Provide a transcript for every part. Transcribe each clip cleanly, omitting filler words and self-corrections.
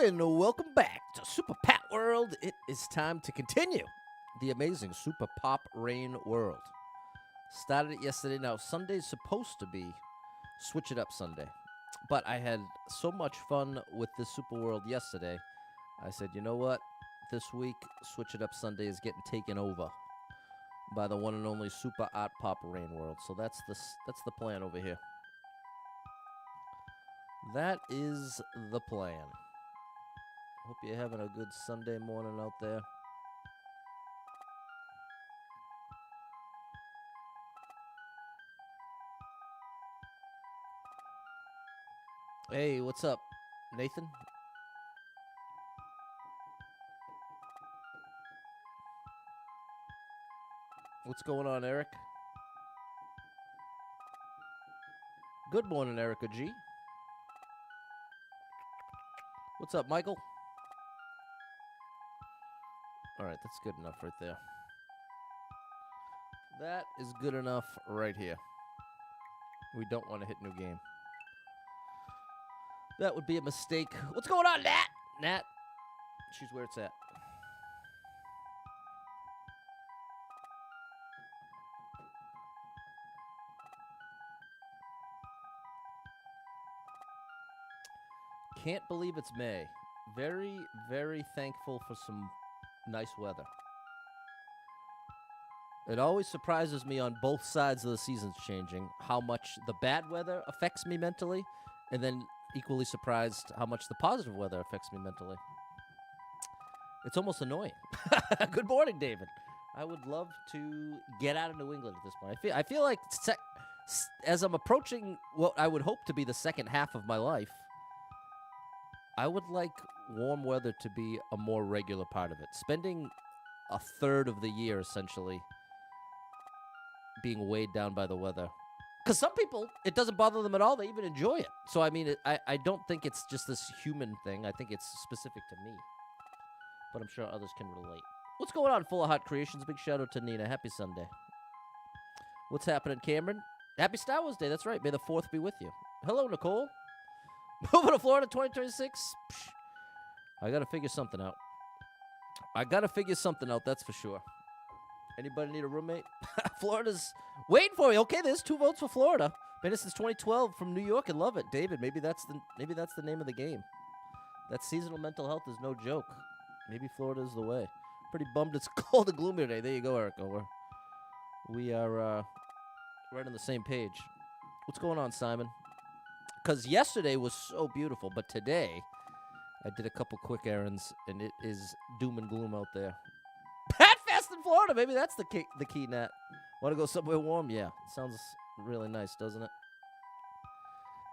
and welcome back to Super Pat World. It is time to continue the amazing Super Pop Rain world. Started it yesterday. Now, Sunday's supposed to be Switch It Up Sunday, but I had so much fun with this Super World yesterday. I said, you know what? This week, Switch It Up Sunday is getting taken over by the one and only Super ARTPOPRain world. So that's the plan over here. That is the plan. Hope you're having a good Sunday morning out there. Hey, what's up, Nathan? What's going on, Eric? Good morning, Erica G. What's up, Michael? All right, that's good enough right there. That is good enough right here. We don't want to hit new game. That would be a mistake. What's going on, Nat? Nat, she's where it's at. Can't believe it's May. Very, very thankful for some nice weather. It always surprises me on both sides of the seasons changing how much the bad weather affects me mentally, and then equally surprised how much the positive weather affects me mentally. It's almost annoying. Good morning, David. I would love to get out of New England at this point. I feel like as I'm approaching what I would hope to be the second half of my life, I would like warm weather to be a more regular part of it. Spending a third of the year, essentially, being weighed down by the weather. Because some people, it doesn't bother them at all. They even enjoy it. So, I mean, I don't think it's just this human thing. I think it's specific to me. But I'm sure others can relate. What's going on, Full of Hot Creations? Big shout out to Nina. Happy Sunday. What's happening, Cameron? Happy Star Wars Day. That's right. May the 4th be with you. Hello, Nicole. Moving to Florida 2026? I got to figure something out. That's for sure. Anybody need a roommate? Florida's waiting for you. Okay, there's 2 votes for Florida. Been here since 2012 from New York and love it. David, maybe that's the name of the game. That seasonal mental health is no joke. Maybe Florida's the way. Pretty bummed it's cold and gloomy today. There you go, Erica. We are right on the same page. What's going on, Simon? Because yesterday was so beautiful, but today I did a couple quick errands, and it is doom and gloom out there. Pat Fest in Florida, maybe that's the key, Nat. Want to go somewhere warm? Yeah, sounds really nice, doesn't it?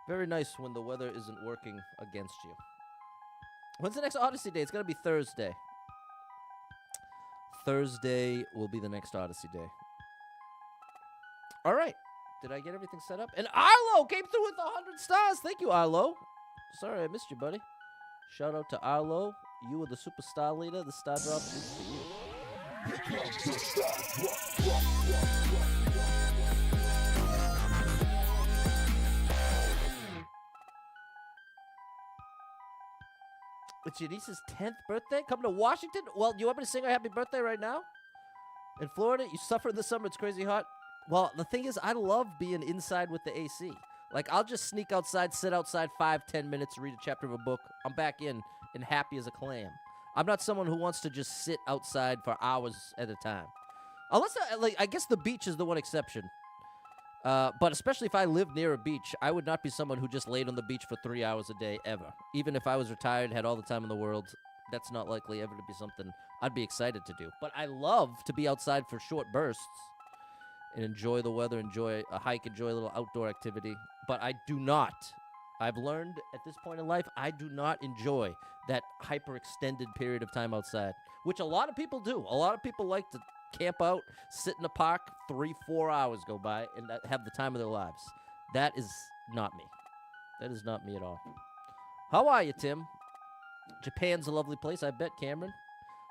Very nice when the weather isn't working against you. When's the next Odyssey Day? It's going to be Thursday. Thursday will be the next Odyssey Day. All right. Did I get everything set up? And Arlo came through with 100 stars. Thank you, Arlo. Sorry I missed you, buddy. Shout out to Arlo. You are the superstar leader. The star drop is for you. It's your niece's 10th birthday? Coming to Washington? Well, you want me to sing her happy birthday right now? In Florida, you suffer in the summer. It's crazy hot. Well, the thing is, I love being inside with the AC. Like, I'll just sneak outside, sit outside 5-10 minutes, read a chapter of a book. I'm back in and happy as a clam. I'm not someone who wants to just sit outside for hours at a time. Unless, I guess the beach is the one exception. But especially if I lived near a beach, I would not be someone who just laid on the beach for 3 hours a day, ever. Even if I was retired, had all the time in the world, that's not likely ever to be something I'd be excited to do. But I love to be outside for short bursts and enjoy the weather, enjoy a hike, enjoy a little outdoor activity. But I do not. I've learned at this point in life, I do not enjoy that hyper-extended period of time outside, which a lot of people do. A lot of people like to camp out, sit in a park, 3-4 hours go by, and have the time of their lives. That is not me. That is not me at all. How are you, Tim? Japan's a lovely place, I bet, Cameron.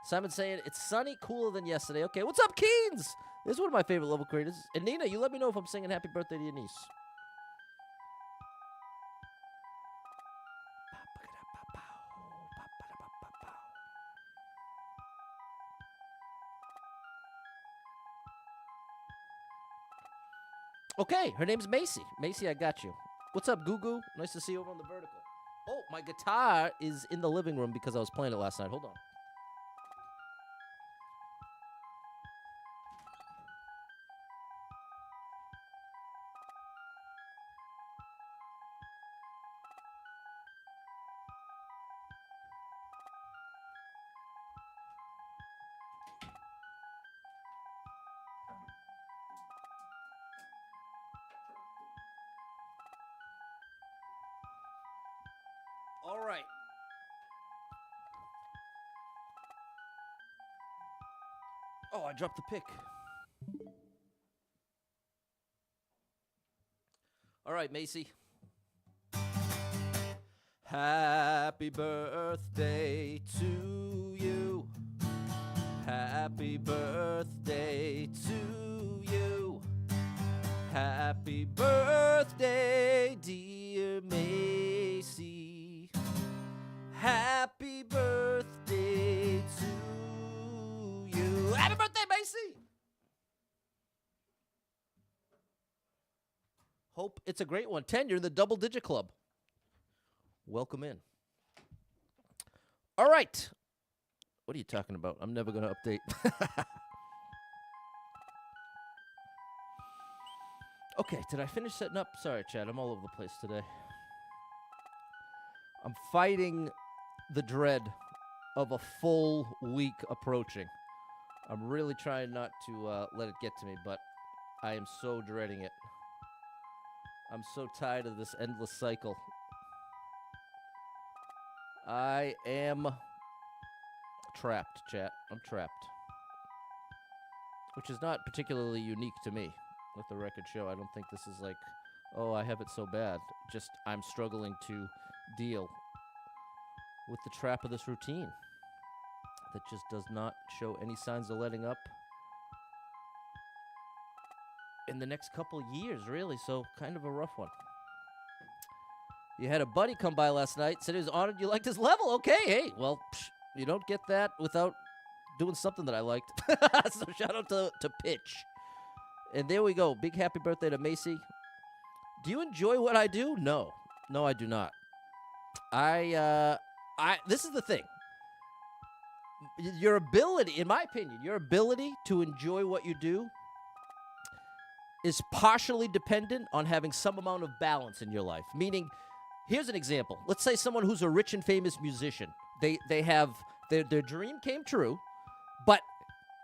Simon's saying, it's sunny, cooler than yesterday. Okay, what's up, Keens? This is one of my favorite level creators. And Nina, you let me know if I'm singing happy birthday to your niece. Okay, her name's Macy. Macy, I got you. What's up, Goo Goo? Nice to see you over on the vertical. Oh, my guitar is in the living room because I was playing it last night. Hold on. All right. Oh, I dropped the pick. All right, Macy. Happy birthday to you. Happy birthday to you. Happy birthday, dear Macy. Happy birthday to you. Happy birthday, Macy. Hope it's a great one. 10, you're in the double-digit club. Welcome in. All right. What are you talking about? I'm never going to update. Okay, did I finish setting up? Sorry, Chad, I'm all over the place today. I'm fighting the dread of a full week approaching. I'm really trying not to let it get to me, but I am so dreading it. I'm so tired of this endless cycle. I am trapped, chat. I'm trapped. Which is not particularly unique to me. Let the record show. I don't think this is like, oh, I have it so bad. Just I'm struggling to deal with the trap of this routine that just does not show any signs of letting up in the next couple years, really. So kind of a rough one. You had a buddy come by last night, said he was honored you liked his level. Okay, hey, well, you don't get that without doing something that I liked. So shout out to Pitch. And there we go. Big happy birthday to Macy. Do you enjoy what I do? No. No, I do not. This is the thing. Your ability, in my opinion, your ability to enjoy what you do is partially dependent on having some amount of balance in your life. Meaning, here's an example. Let's say someone who's a rich and famous musician. They have their dream came true, but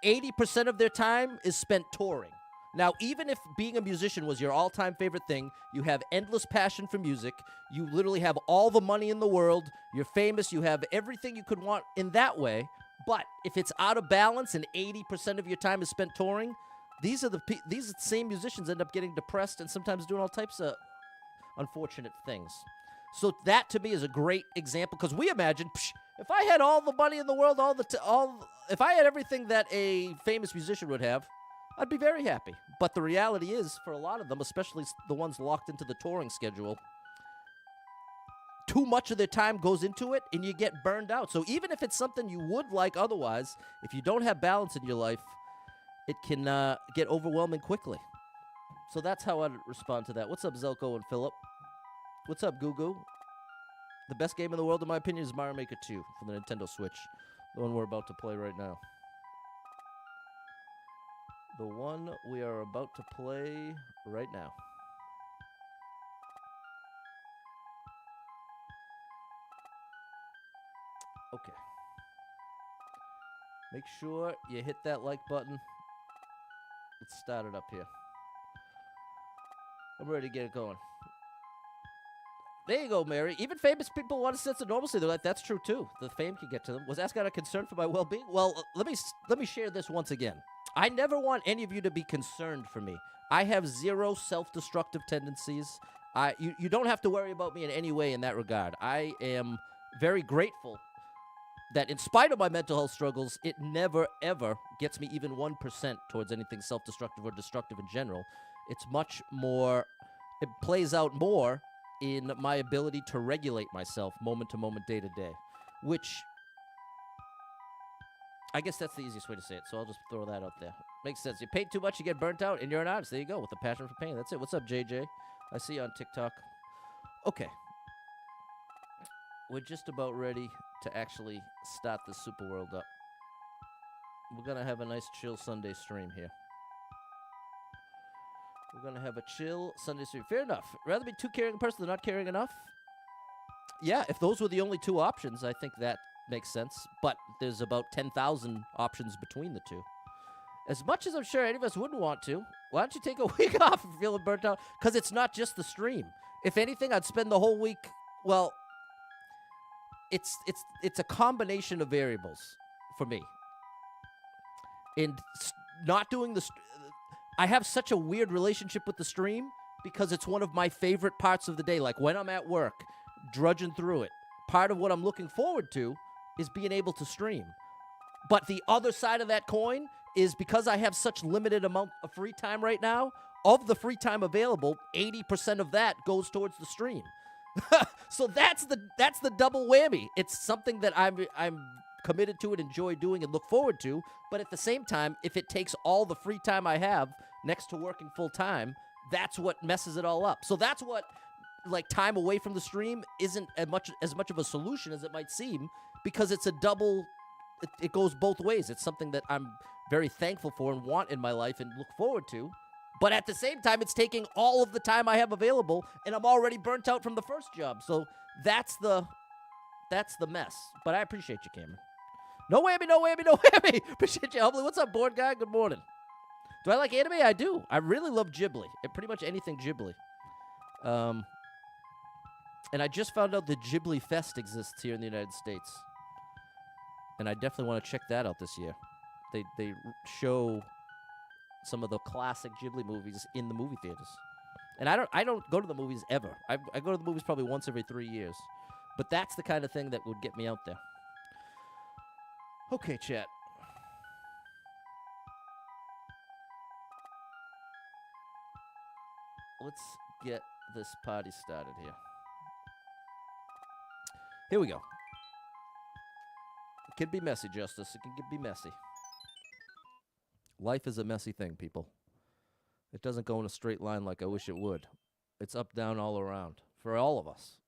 80% of their time is spent touring. Now, even if being a musician was your all-time favorite thing, you have endless passion for music, you literally have all the money in the world, you're famous, you have everything you could want in that way, but if it's out of balance and 80% of your time is spent touring, these same musicians end up getting depressed and sometimes doing all types of unfortunate things. So that, to me, is a great example, because we imagine, if I had all the money in the world, if I had everything that a famous musician would have, I'd be very happy. But the reality is, for a lot of them, especially the ones locked into the touring schedule, too much of their time goes into it, and you get burned out. So even if it's something you would like otherwise, if you don't have balance in your life, it can get overwhelming quickly. So that's how I'd respond to that. What's up, Zelko and Philip? What's up, Goo Goo? The best game in the world, in my opinion, is Mario Maker 2 for the Nintendo Switch. The one we're about to play right now. The one we are about to play right now. Okay. Make sure you hit that like button. Let's start it up here. I'm ready to get it going. There you go, Mary. Even famous people want a sense of normalcy. They're like, that's true, too. The fame can get to them. Was Ascot a concern for my well-being? Well, let me share this once again. I never want any of you to be concerned for me. I have zero self-destructive tendencies. You don't have to worry about me in any way in that regard. I am very grateful that in spite of my mental health struggles, it never, ever gets me even 1% towards anything self-destructive or destructive in general. It's much more, it plays out more in my ability to regulate myself moment to moment, day to day, which I guess that's the easiest way to say it, so I'll just throw that out there. Makes sense. You paid too much, you get burnt out, and you're an artist. There you go, with a passion for painting. That's it. What's up, JJ? I see you on TikTok. Okay. We're just about ready to actually start the Super World up. We're going to have a nice chill Sunday stream here. We're going to have a chill Sunday stream. Fair enough. Rather be too caring a person than not caring enough. Yeah, if those were the only two options, I think that makes sense. But there's about 10,000 options between the two. As much as I'm sure any of us wouldn't want to, why don't you take a week off if you're feeling burnt out? Because it's not just the stream. If anything, I'd spend the whole week, well, it's a combination of variables for me. And not doing the... I have such a weird relationship with the stream because it's one of my favorite parts of the day. Like when I'm at work, drudging through it, part of what I'm looking forward to is being able to stream. But the other side of that coin is because I have such limited amount of free time right now, of the free time available, 80% of that goes towards the stream. So that's the double whammy. It's something that I'm committed to and enjoy doing and look forward to, but at the same time, if it takes all the free time I have next to working full time, that's what messes it all up. So that's what, like, time away from the stream isn't as much of a solution as it might seem, because it's a double, it goes both ways. It's something that I'm very thankful for and want in my life and look forward to, but at the same time, it's taking all of the time I have available, and I'm already burnt out from the first job. So that's the mess. But I appreciate you, Cameron. No whammy, no whammy, no whammy. Appreciate you, Hubley. What's up, board guy? Good morning. Do I like anime? I do. I really love Ghibli. Pretty much anything Ghibli. And I just found out that Ghibli Fest exists here in the United States. And I definitely want to check that out this year. They show some of the classic Ghibli movies in the movie theaters. And I don't go to the movies ever. I go to the movies probably once every 3 years. But that's the kind of thing that would get me out there. Okay, chat. Let's get this party started here. Here we go. It can be messy, Justice. It can be messy. Life is a messy thing, people. It doesn't go in a straight line like I wish it would. It's up, down, all around. For all of us.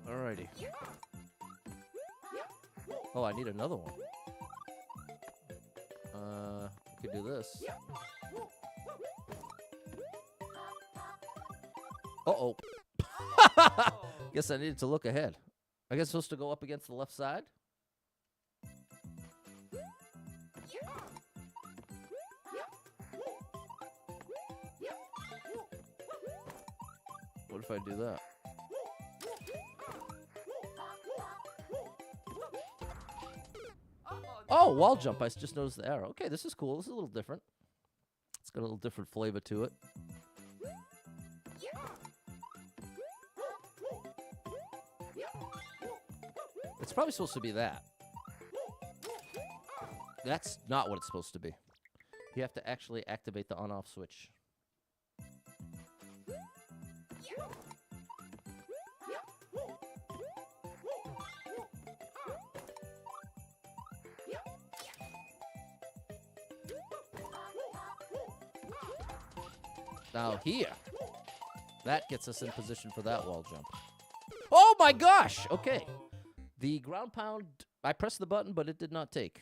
Alrighty. Oh, I need another one. We could do this. Uh-oh. Guess I needed to look ahead. I guess it's supposed to go up against the left side? What if I do that? Oh, wall jump. I just noticed the arrow. Okay, this is cool. This is a little different. It's got a little different flavor to it. It's probably supposed to be that. That's not what it's supposed to be. You have to actually activate the on-off switch. Now here, that gets us in position for that wall jump. Oh my gosh! Okay. The ground pound, I pressed the button, but it did not take.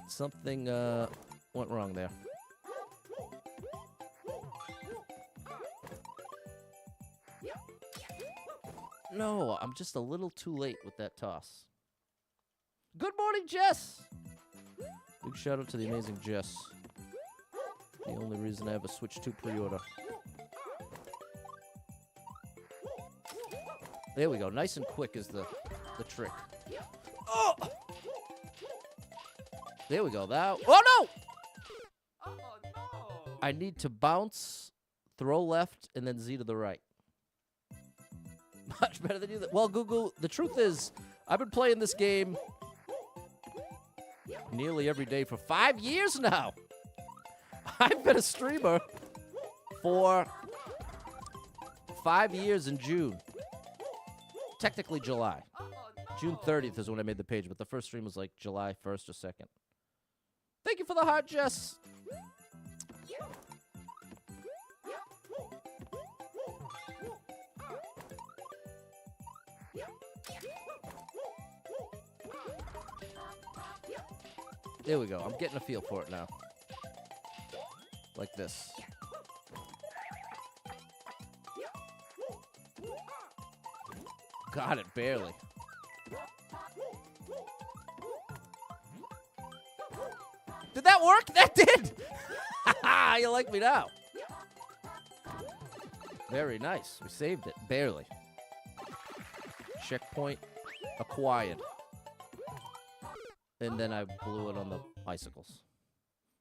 Something went wrong there. No, I'm just a little too late with that toss. Good morning, Jess! Big shout out to the amazing Jess. The only reason I have a Switch 2 pre-order. There we go. Nice and quick is the trick. Oh! There we go. That. Oh, no! Oh, no! I need to bounce, throw left, and then Z to the right. Much better than you. Well, Google, the truth is, I've been playing this game nearly every day for 5 years now. I've been a streamer for 5 years in June. Technically July. June 30th is when I made the page, but the first stream was like July 1st or 2nd. Thank you for the heart, Jess. There we go. I'm getting a feel for it now. Like this. Got it, barely. Did that work? That did! You like me now. Very nice. We saved it. Barely. Checkpoint acquired. And then I blew it on the icicles.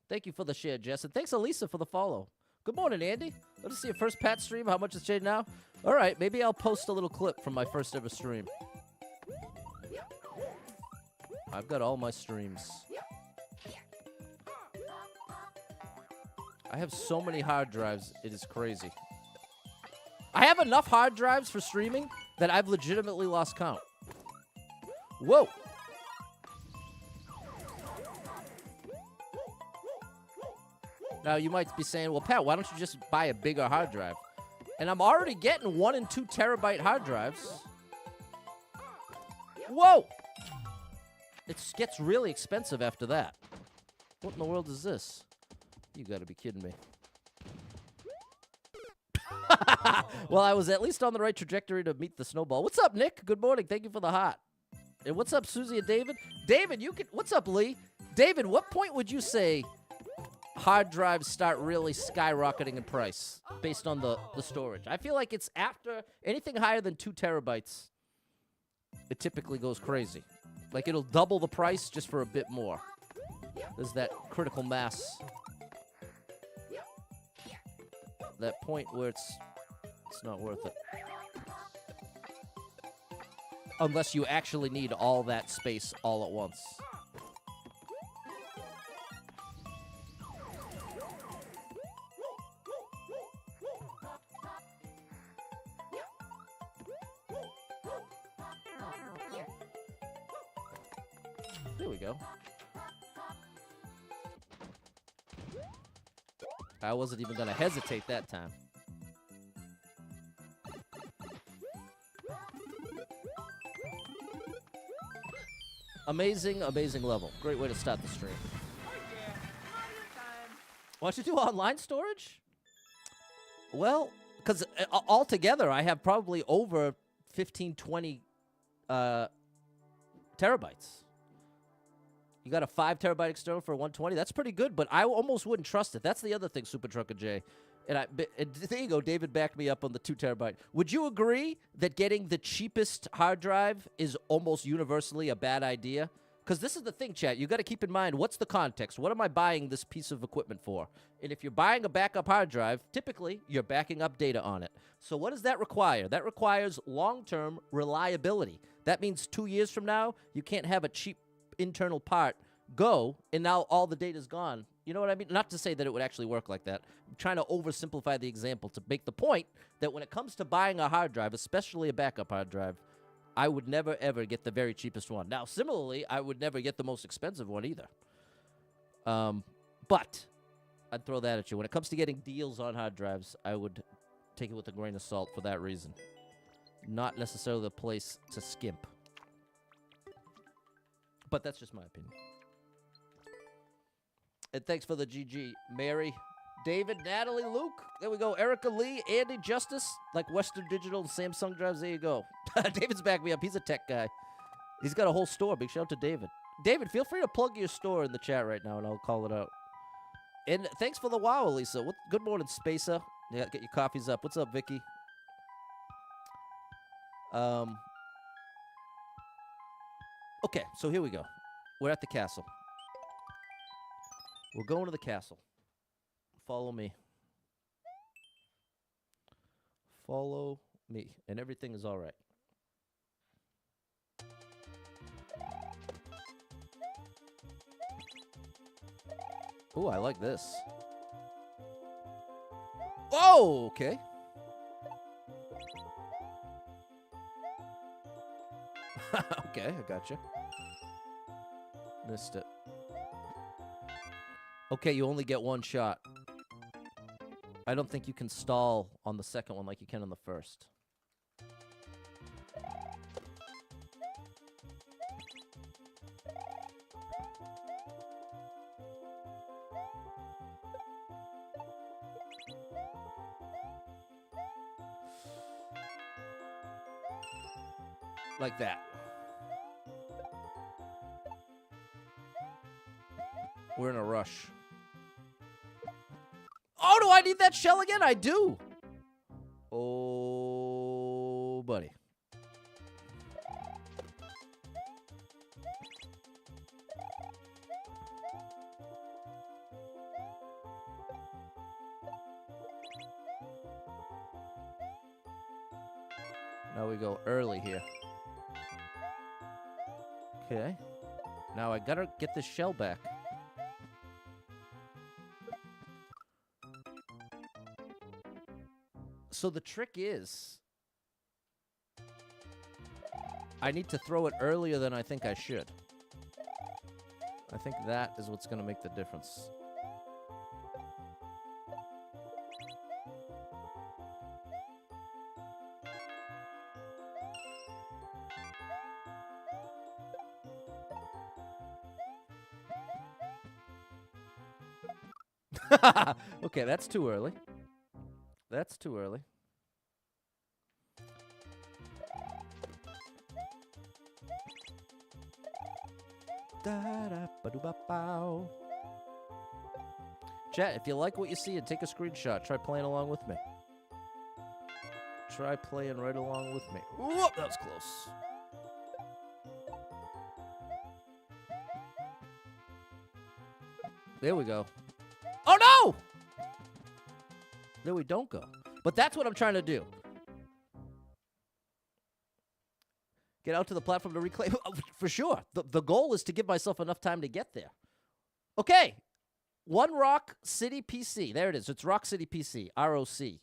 Thank you for the share, Jess. And thanks, Elisa, for the follow. Good morning, Andy. Let us see your first Pat stream. How much has changed now? All right, maybe I'll post a little clip from my first ever stream. I've got all my streams. I have so many hard drives, it is crazy. I have enough hard drives for streaming that I've legitimately lost count. Whoa. Now, you might be saying, well, Pat, why don't you just buy a bigger hard drive? And I'm already getting 1 and 2 terabyte hard drives. Whoa! It gets really expensive after that. What in the world is this? You gotta be kidding me. Well, I was at least on the right trajectory to meet the snowball. What's up, Nick? Good morning. Thank you for the heart. And what's up, Susie and David? David, you can... What's up, Lee? David, what point would you say hard drives start really skyrocketing in price based on the storage? I feel like it's after anything higher than 2 terabytes, it typically goes crazy. Like, it'll double the price just for a bit more. There's that critical mass. That point where it's not worth it. Unless you actually need all that space all at once. There we go. I wasn't even going to hesitate that time. Amazing, amazing level. Great way to start the stream. Why don't you do online storage? Well, because altogether I have probably over 15, 20 terabytes. You got a 5 terabyte external for 120? That's pretty good, but I almost wouldn't trust it. That's the other thing, Super Trucker J. And there you go, David backed me up on the 2 terabyte. Would you agree that getting the cheapest hard drive is almost universally a bad idea? Because this is the thing, chat. You got to keep in mind, what's the context? What am I buying this piece of equipment for? And if you're buying a backup hard drive, typically you're backing up data on it. So what does that require? That requires long-term reliability. That means 2 years from now, you can't have a cheap internal part go, and now all the data's gone. You know what I mean? Not to say that it would actually work like that. I'm trying to oversimplify the example to make the point that when it comes to buying a hard drive, especially a backup hard drive, I would never, ever get the very cheapest one. Now, similarly, I would never get the most expensive one either. But I'd throw that at you. When it comes to getting deals on hard drives, I would take it with a grain of salt for that reason. Not necessarily the place to skimp. But that's just my opinion. And thanks for the GG, Mary, David, Natalie, Luke. There we go. Erica Lee, Andy, Justice, like Western Digital and Samsung drives. There you go. David's backing me up. He's a tech guy. He's got a whole store. Big shout out to David. David, feel free to plug your store in the chat right now, and I'll call it out. And thanks for the wow, Elisa. Good morning, Spacer. Yeah, get your coffees up. What's up, Vicky? Okay, so here we go. We're at the castle. We're going to the castle. Follow me. Follow me. And everything is all right. Ooh, I like this. Oh, okay. Okay, I gotcha. Missed it. Okay, you only get one shot. I don't think you can stall on the second one like you can on the first. Like that. We're in a rush. Oh, do I need that shell again? I do. Oh, buddy. Now we go early here. Okay. Now I gotta get this shell back. So the trick is, I need to throw it earlier than I think I should. I think that is what's going to make the difference. Okay, that's too early. That's too early. Chat, if you like what you see and take a screenshot, try playing along with me. Try playing right along with me. Whoop, that was close. There we go. Oh, no! There we don't go. But that's what I'm trying to do. Get out to the platform to reclaim. For sure. The goal is to give myself enough time to get there. Okay. One Rock City PC. There it is. It's Rock City PC. ROC.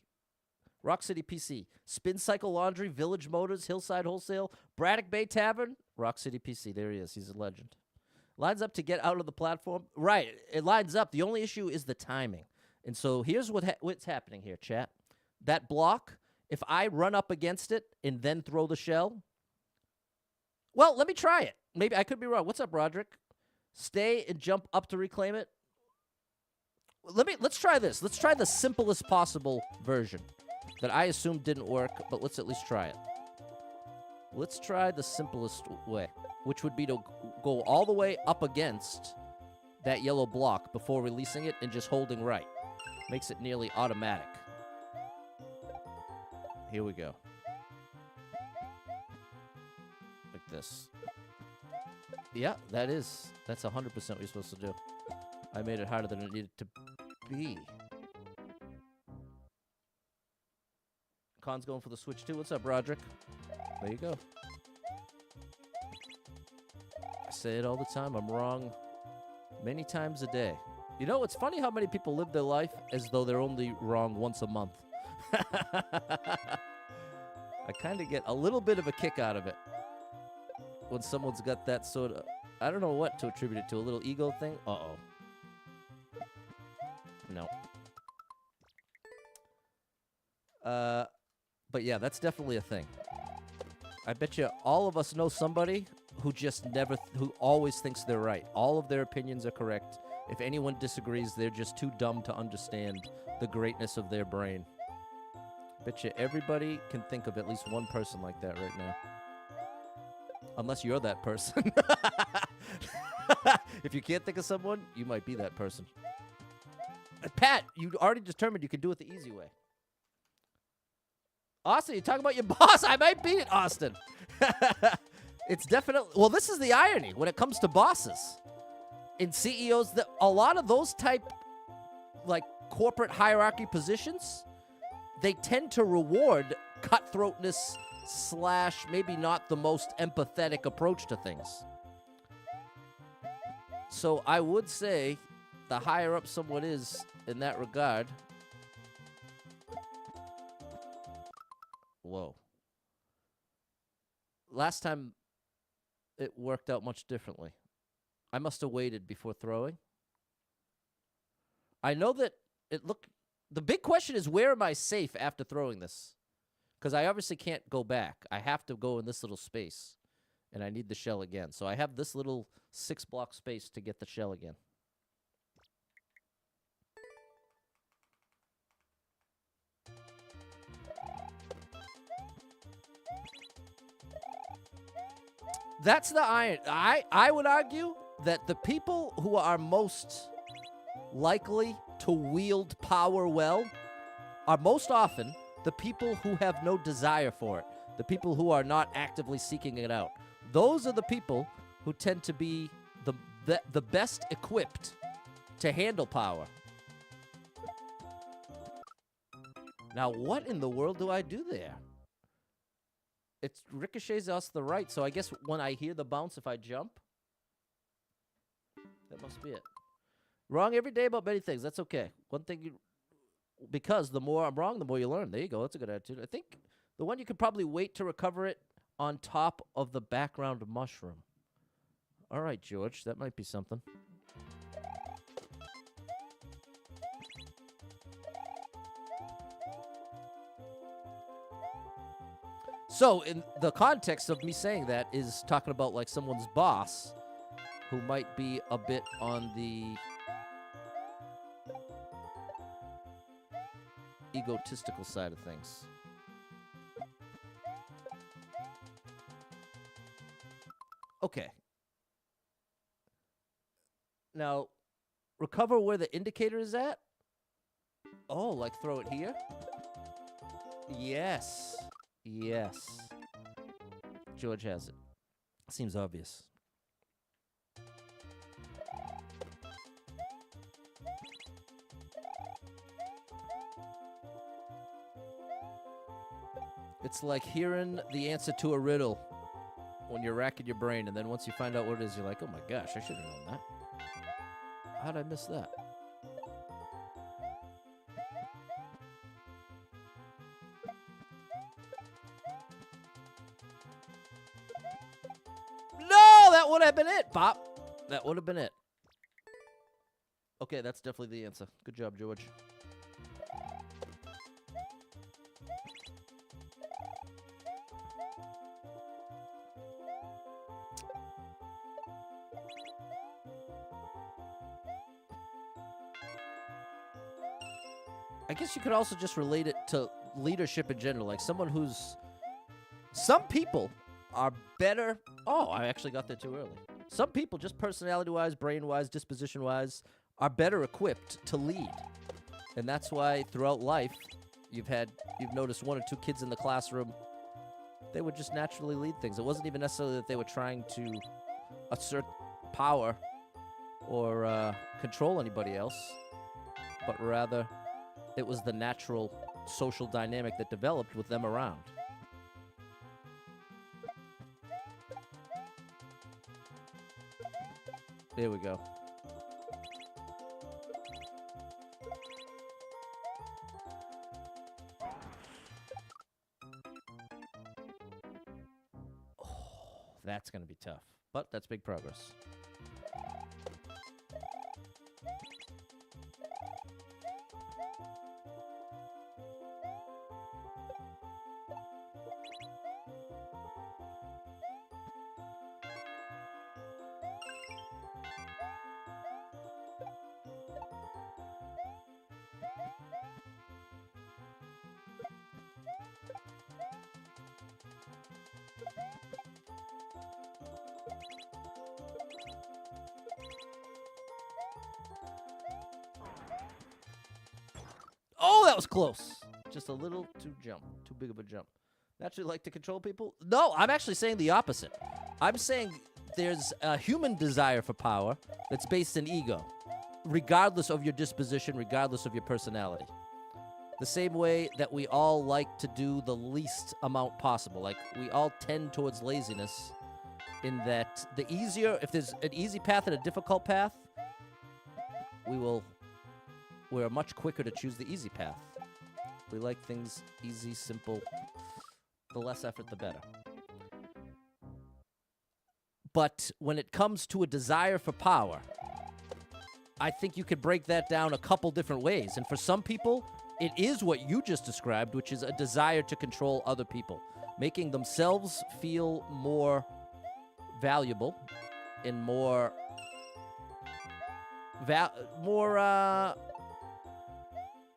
Rock City PC. Spin Cycle Laundry, Village Motors, Hillside Wholesale, Braddock Bay Tavern. Rock City PC. There he is. He's a legend. Lines up to get out of the platform. Right. It lines up. The only issue is the timing. And so here's what's happening here, chat. That block, if I run up against it and then throw the shell, well, let me try it. Maybe I could be wrong. What's up, Roderick? Stay and jump up to reclaim it. Let's try this. Let's try the simplest possible version that I assumed didn't work, but let's at least try it. Let's try the simplest way, which would be to go all the way up against that yellow block before releasing it and just holding right. Makes it nearly automatic. Here we go. Like this. Yeah, that's 100% what you're supposed to do. I made it harder than it needed to be. Khan's going for the switch too. What's up, Roderick? There you go. I say it all the time. I'm wrong many times a day. You know, it's funny how many people live their life as though they're only wrong once a month. I kind of get a little bit of a kick out of it when someone's got that sort of, I don't know what to attribute it to, a little ego thing. Uh-oh. No. But yeah, that's definitely a thing. I bet you all of us know somebody who just who always thinks they're right. All of their opinions are correct. If anyone disagrees, they're just too dumb to understand the greatness of their brain. Bet you everybody can think of at least one person like that right now. Unless you're that person. If you can't think of someone, you might be that person. Pat, you already determined you can do it the easy way. Austin, you talking about your boss? I might beat it, Austin. It's definitely... Well, this is the irony when it comes to bosses. In CEOs, a lot of those type, like, corporate hierarchy positions, they tend to reward cutthroatness / maybe not the most empathetic approach to things. So I would say the higher up someone is in that regard... Whoa. Last time it worked out much differently. I must have waited before throwing. I know that it looked... The big question is, where am I safe after throwing this? Because I obviously can't go back. I have to go in this little space, and I need the shell again. So I have this little 6-block space to get the shell again. That's the iron. I would argue that the people who are most likely to wield power well are most often the people who have no desire for it, the people who are not actively seeking it out. Those are the people who tend to be the best equipped to handle power. Now, what in the world do I do there? It ricochets us the right, so I guess when I hear the bounce, if I jump, that must be it. Wrong every day about many things. That's okay. One thing you... Because the more I'm wrong, the more you learn. There you go. That's a good attitude. I think the one you could probably wait to recover it on top of the background mushroom. All right, George. That might be something. So, in the context of me saying that is talking about, like, someone's boss who might be a bit on the egotistical side of things. Okay. Now, recover where the indicator is at? Oh, like throw it here? Yes. Yes. George has it. Seems obvious. It's like hearing the answer to a riddle when you're racking your brain, and then once you find out what it is, you're like, oh my gosh, I should have known that. How'd I miss that? No, that would have been it, Pop. That would have been it. Okay, that's definitely the answer. Good job, George. I guess you could also just relate it to leadership in general. Like someone who's... Some people are better... Oh, I actually got there too early. Some people, just personality-wise, brain-wise, disposition-wise, are better equipped to lead. And that's why throughout life, you've noticed 1 or 2 kids in the classroom, they would just naturally lead things. It wasn't even necessarily that they were trying to assert power or control anybody else, but rather... It was the natural social dynamic that developed with them around. There we go. Oh, that's going to be tough, but that's big progress. Oh, that was close. Just a little too big of a jump. Naturally like to control people? No, I'm actually saying the opposite. I'm saying there's a human desire for power that's based in ego, regardless of your disposition, regardless of your personality. The same way that we all like to do the least amount possible. Like, we all tend towards laziness in that if there's an easy path and a difficult path, we're much quicker to choose the easy path. We like things easy, simple. The less effort, the better. But when it comes to a desire for power, I think you could break that down a couple different ways. And for some people, it is what you just described, which is a desire to control other people, making themselves feel more valuable and more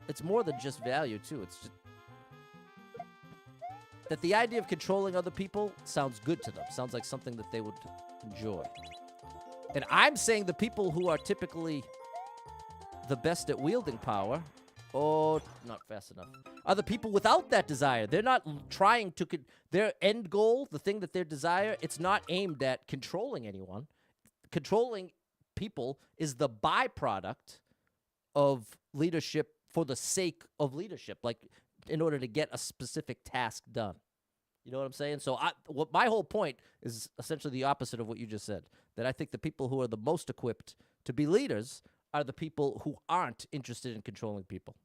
it's more than just value too. It's just that the idea of controlling other people sounds good to them. Sounds like something that they would enjoy. And I'm saying the people who are typically the best at wielding power, not fast enough, are the people without that desire. They're not trying to, their end goal, the thing that they desire, it's not aimed at controlling anyone. Controlling people is the byproduct of leadership for the sake of leadership, like in order to get a specific task done. You know what I'm saying? So my whole point is essentially the opposite of what you just said, that I think the people who are the most equipped to be leaders are the people who aren't interested in controlling people,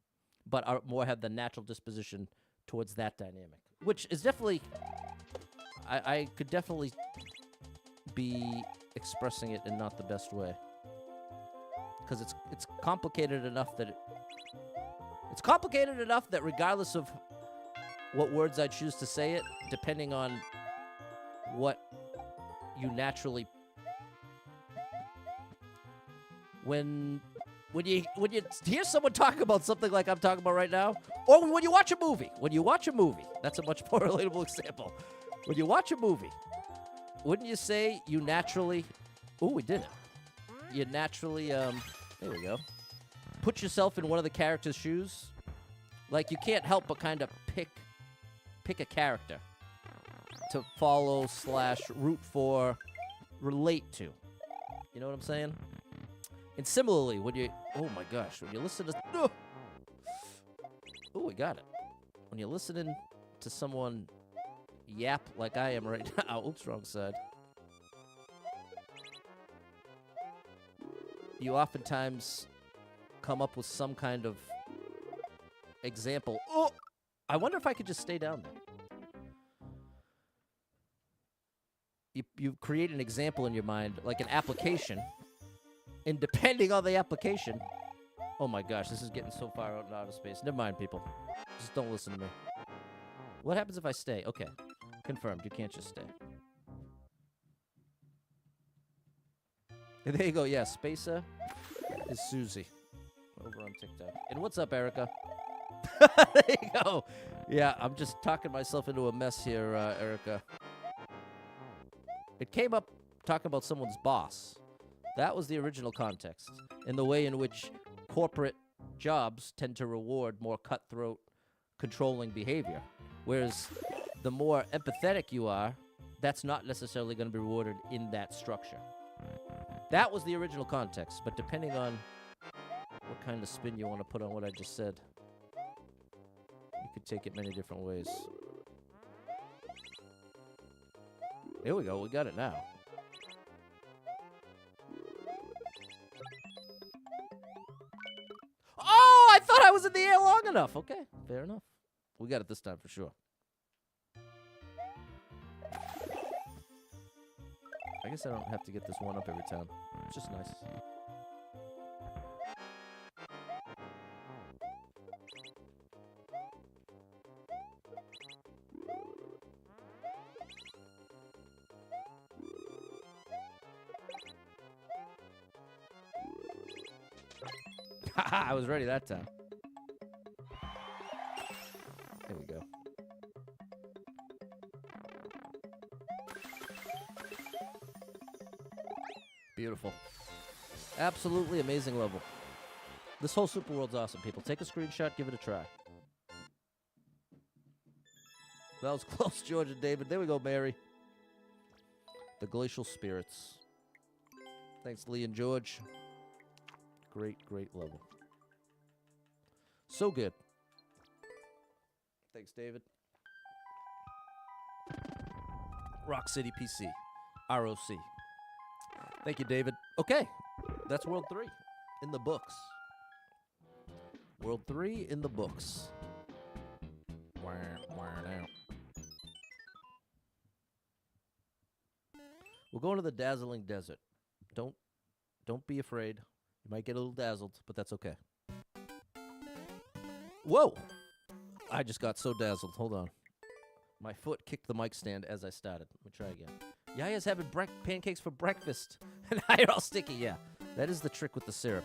but are more have the natural disposition towards that dynamic, which is definitely, I could definitely be expressing it in not the best way, because it's complicated enough that it's complicated enough that regardless of what words I choose to say it, depending on what you naturally, when you hear someone talk about something like I'm talking about right now, or when you watch a movie, that's a much more relatable example. When you watch a movie, wouldn't you say you naturally, we did it. You naturally, there we go, put yourself in one of the character's shoes? Like, you can't help but kind of pick a character to follow / root for, relate to. You know what I'm saying? And similarly, when you, when you listen to, we got it. When you're listening to someone yap like I am right now, oops, wrong side, you oftentimes come up with some kind of example. I wonder if I could just stay down there. You create an example in your mind, like an application, and depending on the application, oh my gosh, this is getting so far out in outer space. Never mind, people. Just don't listen to me. What happens if I stay? Okay, confirmed. You can't just stay. And there you go. Yeah, Spacer is Susie over on TikTok. And what's up, Erica? There you go. Yeah, I'm just talking myself into a mess here, Erica. It came up talking about someone's boss. That was the original context, in the way in which corporate jobs tend to reward more cutthroat, controlling behavior. Whereas the more empathetic you are, that's not necessarily going to be rewarded in that structure. That was the original context, but depending on what kind of spin you want to put on what I just said, you could take it many different ways. Here we go. We got it now. Oh, I thought I was in the air long enough. Okay, fair enough. We got it this time for sure. I guess I don't have to get this one up every time. It's just nice. I was ready that time. There we go. Beautiful. Absolutely amazing level. This whole Super World's awesome, people. Take a screenshot, give it a try. That was close, George and David. There we go, Mary. The Glacial Spirits. Thanks, Lee and George. Great, great level. So good. Thanks, David. Rock City PC. ROC. Thank you, David. Okay. That's World 3 in the books. World 3 in the books. We're going to the dazzling desert. Don't be afraid. You might get a little dazzled, but that's okay. Whoa! I just got so dazzled. Hold on. My foot kicked the mic stand as I started. Let me try again. Yaya's having pancakes for breakfast. And now you're all sticky. Yeah, that is the trick with the syrup.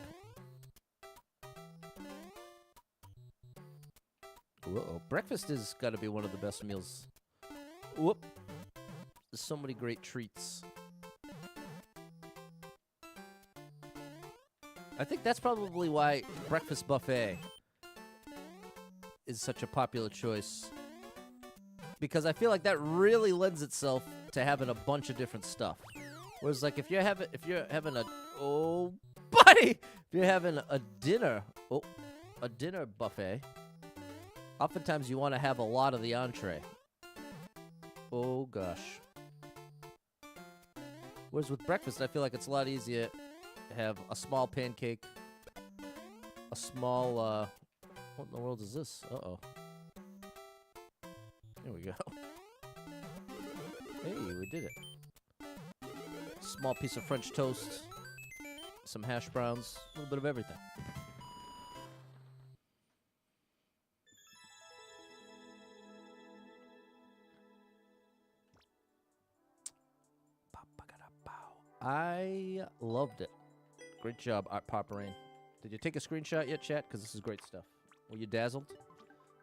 Whoa. Breakfast has got to be one of the best meals. Whoop. There's so many great treats. I think that's probably why breakfast buffet is such a popular choice. Because I feel like that really lends itself to having a bunch of different stuff. Whereas, like, if you're having a dinner buffet, oftentimes you want to have a lot of the entree. Oh gosh. Whereas with breakfast, I feel like it's a lot easier to have a small pancake, a small what in the world is this? Uh-oh. There we go. Hey, we did it. Small piece of French toast, some hash browns, a little bit of everything. I loved it. Great job, ARTPOPRain. Did you take a screenshot yet, chat? Because this is great stuff. Were you dazzled?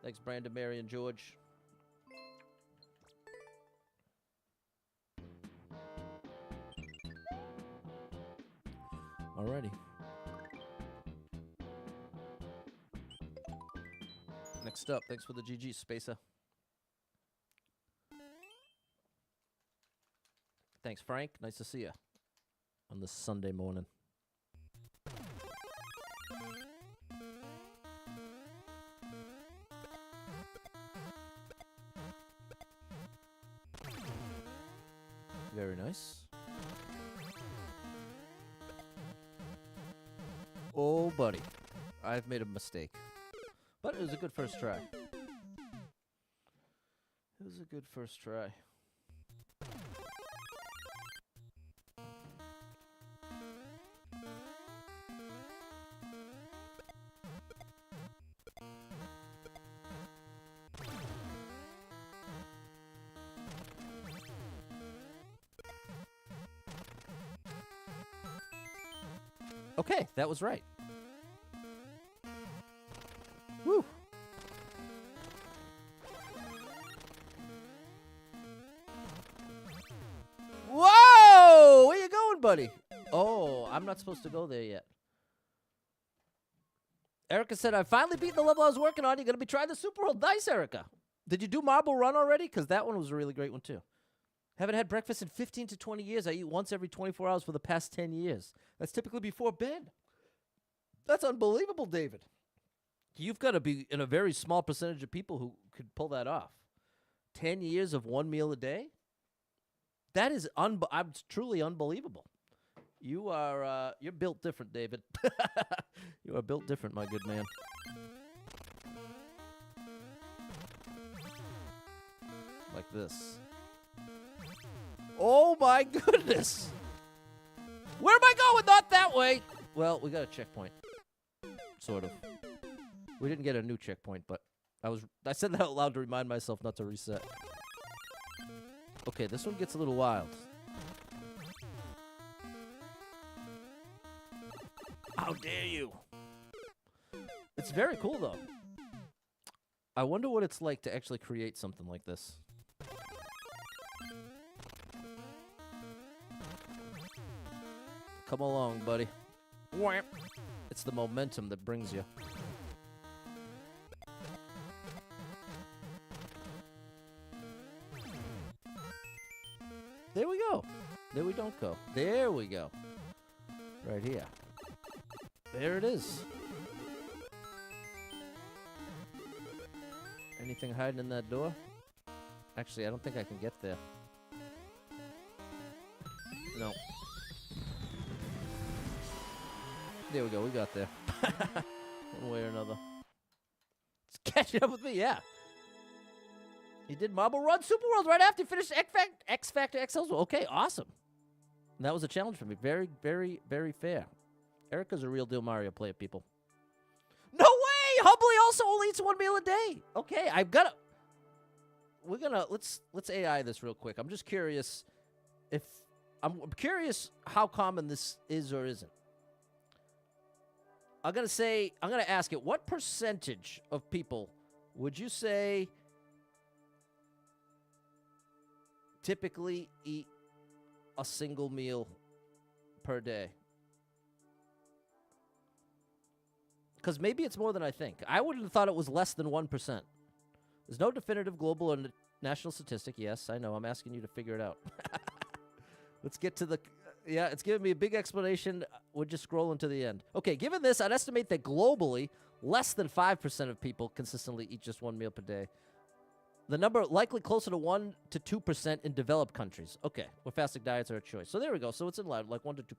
Thanks, Brandon, Mary, and George. Alrighty. Next up, thanks for the GG, Spacer. Thanks, Frank. Nice to see you on this Sunday morning. Very nice. Oh, buddy. I've made a mistake. But it was a good first try. It was a good first try. Okay, that was right. Woo. Whoa! Where you going, buddy? Oh, I'm not supposed to go there yet. Erica said, I finally beat the level I was working on. You're going to be trying the Super World. Nice, Erica. Did you do Marble Run already? Because that one was a really great one, too. Haven't had breakfast in 15 to 20 years. I eat once every 24 hours for the past 10 years. That's typically before bed. That's unbelievable, David. You've got to be in a very small percentage of people who could pull that off. 10 years of one meal a day? That is truly unbelievable. You are you're built different, David. You are built different, my good man. Like this. Oh my goodness! Where am I going? Not that way! Well, we got a checkpoint. Sort of. We didn't get a new checkpoint, but I said that out loud to remind myself not to reset. Okay, this one gets a little wild. How dare you! It's very cool, though. I wonder what it's like to actually create something like this. Come along, buddy. It's the momentum that brings you. There we go. There we don't go. There we go. Right here. There it is. Anything hiding in that door? Actually, I don't think I can get there. No. There we go. We got there. One way or another. It's catching up with me, yeah. He did Marble Run Super World right after he finished X Factor XL's. Okay, awesome. And that was a challenge for me. Very, very, very fair. Erica's a real deal Mario player, people. No way! Humbly also only eats 1 meal a day. Okay, I've got to... We're gonna... Let's AI this real quick. I'm just curious if... I'm curious how common this is or isn't. I'm going to ask it, what percentage of people would you say typically eat a single meal per day? Because maybe it's more than I think. I wouldn't have thought it was less than 1%. There's no definitive global or national statistic. Yes, I know. I'm asking you to figure it out. Let's get to the... Yeah, it's giving me a big explanation. We're just scrolling to the end. Okay, given this, I'd estimate that globally, less than 5% of people consistently eat just 1 meal per day. The number likely closer to 1 to 2% in developed countries. Okay, where fasting diets are a choice. So there we go. So it's in line, like 1 to 2%.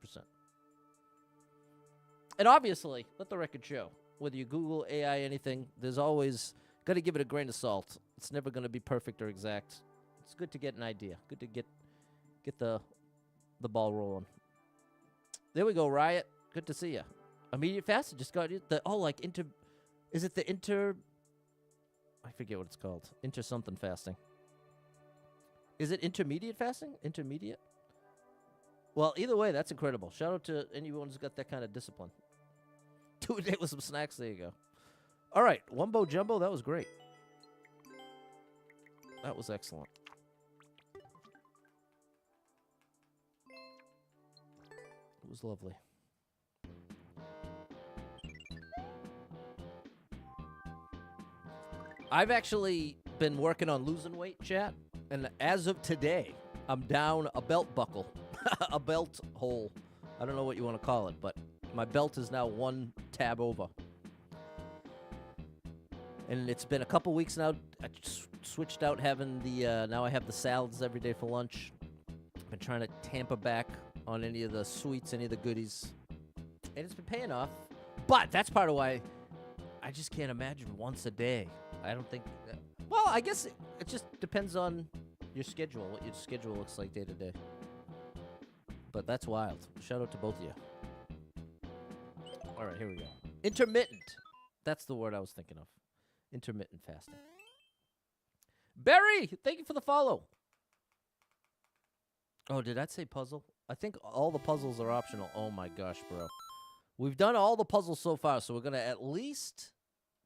And obviously, let the record show, whether you Google, AI, anything, there's always got to give it a grain of salt. It's never going to be perfect or exact. It's good to get an idea. Good to get the ball rolling. There we go, Riot. Good to see you. Immediate fasting just got the is it the I forget what it's called. Inter something fasting. Is it intermediate fasting? Intermediate? Well, either way, that's incredible. Shout out to anyone who's got that kind of discipline. 2 a day with some snacks. There you go. All right, Wumbo Jumbo, that was great. That was excellent. It was lovely. I've actually been working on losing weight, chat, and as of today, I'm down a belt buckle, a belt hole. I don't know what you want to call it, but my belt is now 1 tab over. And it's been a couple weeks now. I switched out having the, now I have the salads every day for lunch. I've been trying to tamper back on any of the sweets, any of the goodies. And it's been paying off. But that's part of why I just can't imagine once a day. I don't think... well, I guess it just depends on your schedule, what your schedule looks like day to day. But that's wild. Shout out to both of you. All right, here we go. Intermittent. That's the word I was thinking of. Intermittent fasting. Barry, thank you for the follow. Oh, did I say puzzle? I think all the puzzles are optional. Oh my gosh, bro. We've done all the puzzles so far, so we're going to at least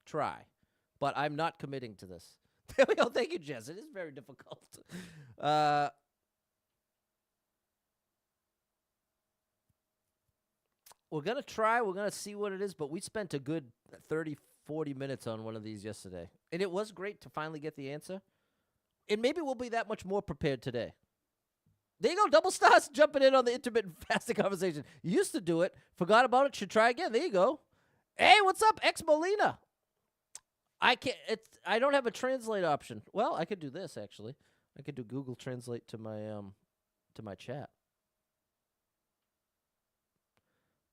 try. But I'm not committing to this. There we go. Thank you, Jess. It is very difficult. We're going to try. We're going to see what it is. But we spent a good 30, 40 minutes on one of these yesterday. And it was great to finally get the answer. And maybe we'll be that much more prepared today. There you go. Double stars jumping in on the intermittent fasting conversation. You used to do it. Forgot about it. Should try again. There you go. Hey, what's up, X Molina? I don't have a translate option. Well, I could do this actually. I could do Google Translate to my chat.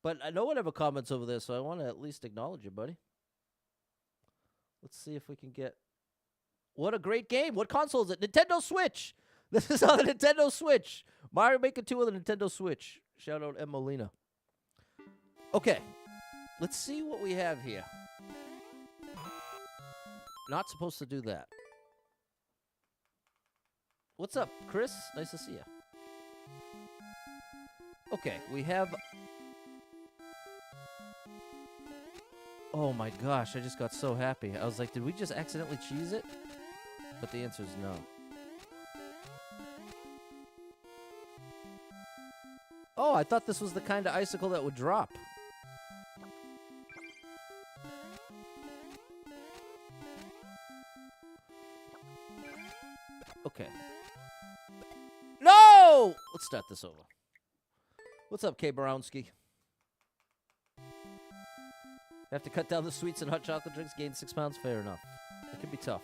But no one ever comments over there, so I want to at least acknowledge you, buddy. Let's see if we can get... What a great game. What console is it? Nintendo Switch. This is on the Nintendo Switch. Mario Maker 2 on the Nintendo Switch. Shout out M. Molina. Okay. Let's see what we have here. Not supposed to do that. What's up, Chris? Nice to see you. Okay, we have... Oh my gosh, I just got so happy. I was like, did we just accidentally cheese it? But the answer is no. Oh, I thought this was the kind of icicle that would drop. Okay. No! Let's start this over. What's up, K. Brownski? Have to cut down the sweets and hot chocolate drinks, gain 6 pounds? Fair enough. It could be tough.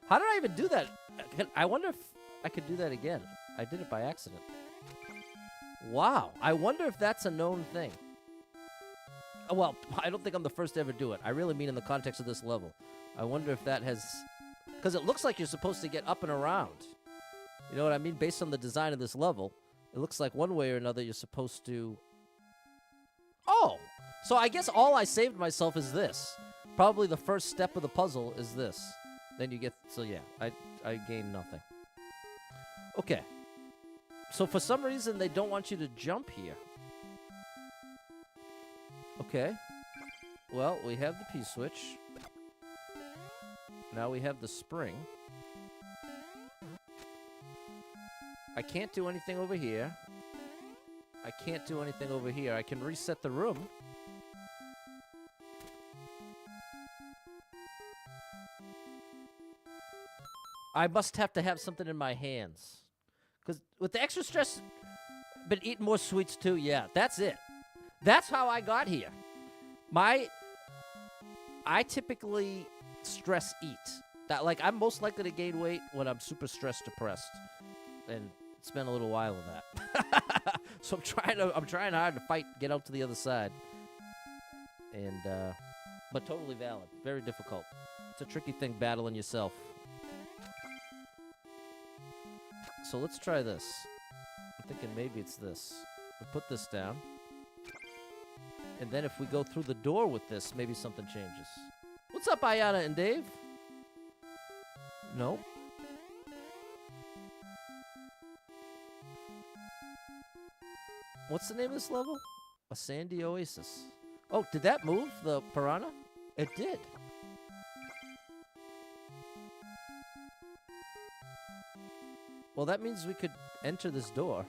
How did I even do that? I wonder if I could do that again. I did it by accident. Wow. I wonder if that's a known thing. Well, I don't think I'm the first to ever do it. I really mean in the context of this level. I wonder if that has... Because it looks like you're supposed to get up and around. You know what I mean? Based on the design of this level, It looks like one way or another you're supposed to... Oh! So I guess all I saved myself is this. Probably the first step of the puzzle is this. Then you get... So yeah, I gained nothing. Okay. So for some reason they don't want you to jump here. Okay. Well, we have the P-switch. Now we have the spring. I can't do anything over here. I can't do anything over here. I can reset the room. I must have to have something in my hands. Because with the extra stress, been eating more sweets too. Yeah, that's it. That's how I got here. I typically stress eat. That, like, I'm most likely to gain weight when I'm super stressed, depressed. And it's been a little while of that. So I'm trying hard to fight, get out to the other side. And, but totally valid. Very difficult. It's a tricky thing battling yourself. So let's try this. I'm thinking maybe it's this. We put this down. And then if we go through the door with this, maybe something changes. What's up, Ayana and Dave? No. What's the name of this level? A sandy oasis. Oh, did that move, the piranha? It did. Well, that means we could enter this door.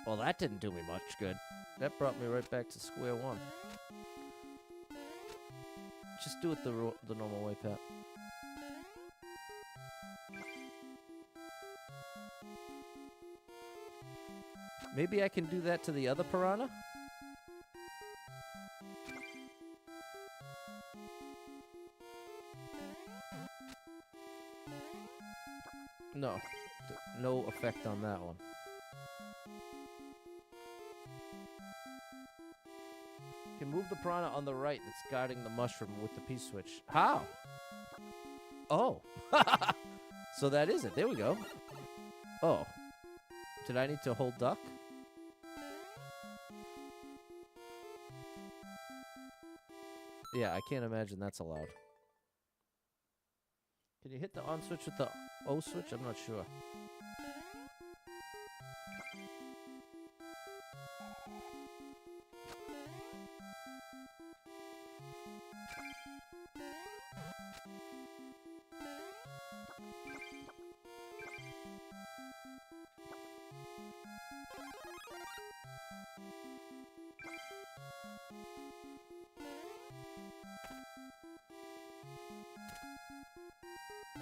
Well, that didn't do me much good. That brought me right back to square one. Just do it the normal way, Pat. Maybe I can do that to the other piranha? No. No effect on that one. You can move the piranha on the right that's guarding the mushroom with the P-switch. How? Oh. So that is it. There we go. Oh. Did I need to hold duck? Yeah, I can't imagine that's allowed. Can you hit the on switch with the O switch? I'm not sure.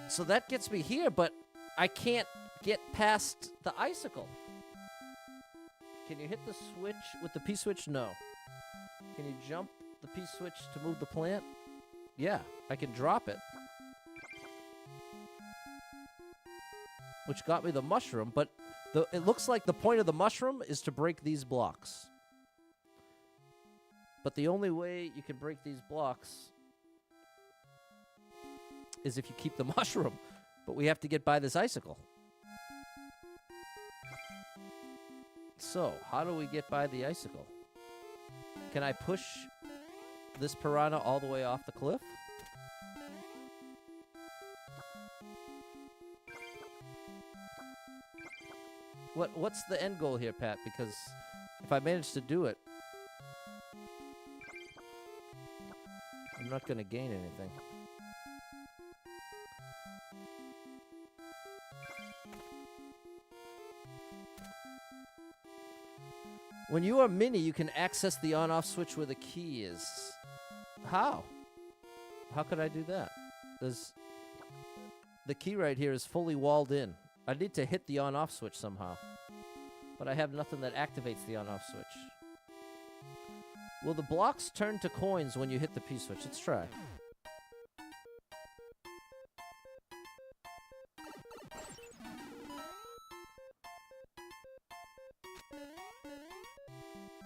So that gets me here, but I can't get past the icicle. Can you hit the switch with the P-switch? No. Can you jump the P-switch to move the plant? Yeah, I can drop it. Which got me the mushroom, but it looks like the point of the mushroom is to break these blocks. But the only way you can break these blocks is if you keep the mushroom. But we have to get by this icicle. So, how do we get by the icicle? Can I push this piranha all the way off the cliff? What's the end goal here, Pat? Because if I manage to do it, I'm not going to gain anything. When you are mini, you can access the on-off switch where the key is. How? How could I do that? The key right here is fully walled in. I need to hit the on-off switch somehow. But I have nothing that activates the on-off switch. Will the blocks turn to coins when you hit the P-switch? Let's try.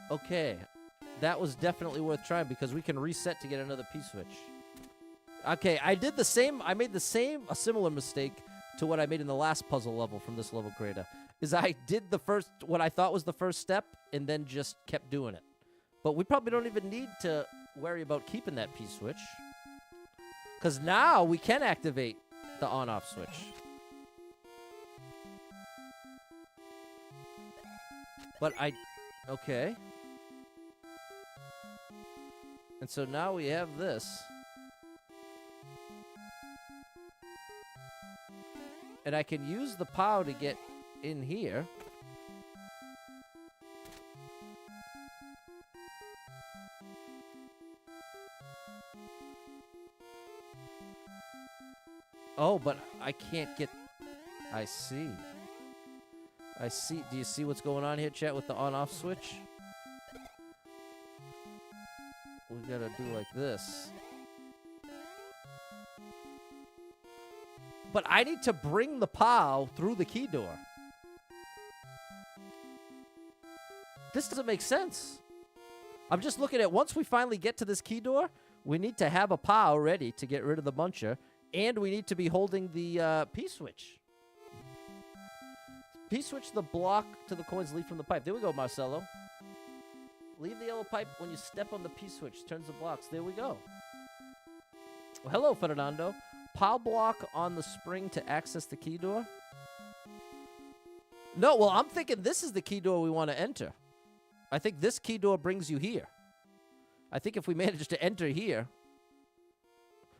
Okay, that was definitely worth trying because we can reset to get another P-switch. Okay, I made a similar mistake to what I made in the last puzzle level from this level creator. Is I did the first, what I thought was the first step, and then just kept doing it. But we probably don't even need to worry about keeping that P-switch. Because now we can activate the on-off switch. But okay. And so now we have this. And I can use the POW to get in here. Oh, but I can't get... I see. I see. Do you see what's going on here, chat, with the on-off switch? We gotta do like this. But I need to bring the POW through the key door. This doesn't make sense. I'm just looking at, once we finally get to this key door, we need to have a POW ready to get rid of the muncher, and we need to be holding the P-switch. P-switch the block to the coins leave from the pipe. There we go, Marcelo. Leave the yellow pipe when you step on the P-switch. Turns the blocks. There we go. Well, hello, Fernando. POW block on the spring to access the key door? No, well, I'm thinking this is the key door we want to enter. I think this key door brings you here. I think if we manage to enter here...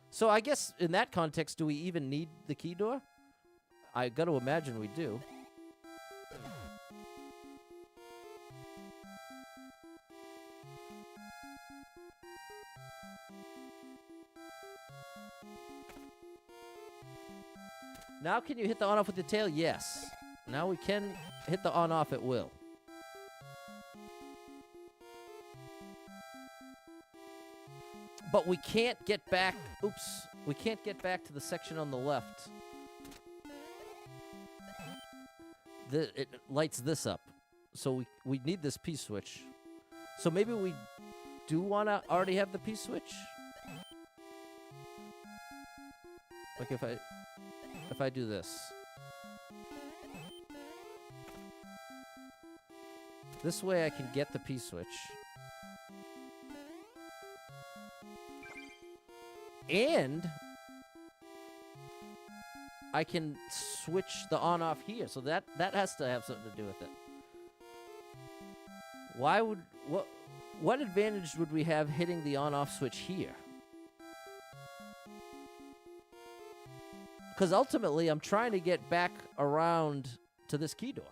So I guess in that context, do we even need the key door? I got to imagine we do. Now can you hit the on-off with the tail? Yes. Now we can hit the on-off at will. But we can't get back... Oops. We can't get back to the section on the left. It lights this up. So we need this P-switch. So maybe we do want to already have the P-switch? Like if I do this. This way I can get the P-switch. And I can switch the on-off here. So that has to have something to do with it. Why would... What advantage would we have hitting the on-off switch here? Because ultimately, I'm trying to get back around to this key door.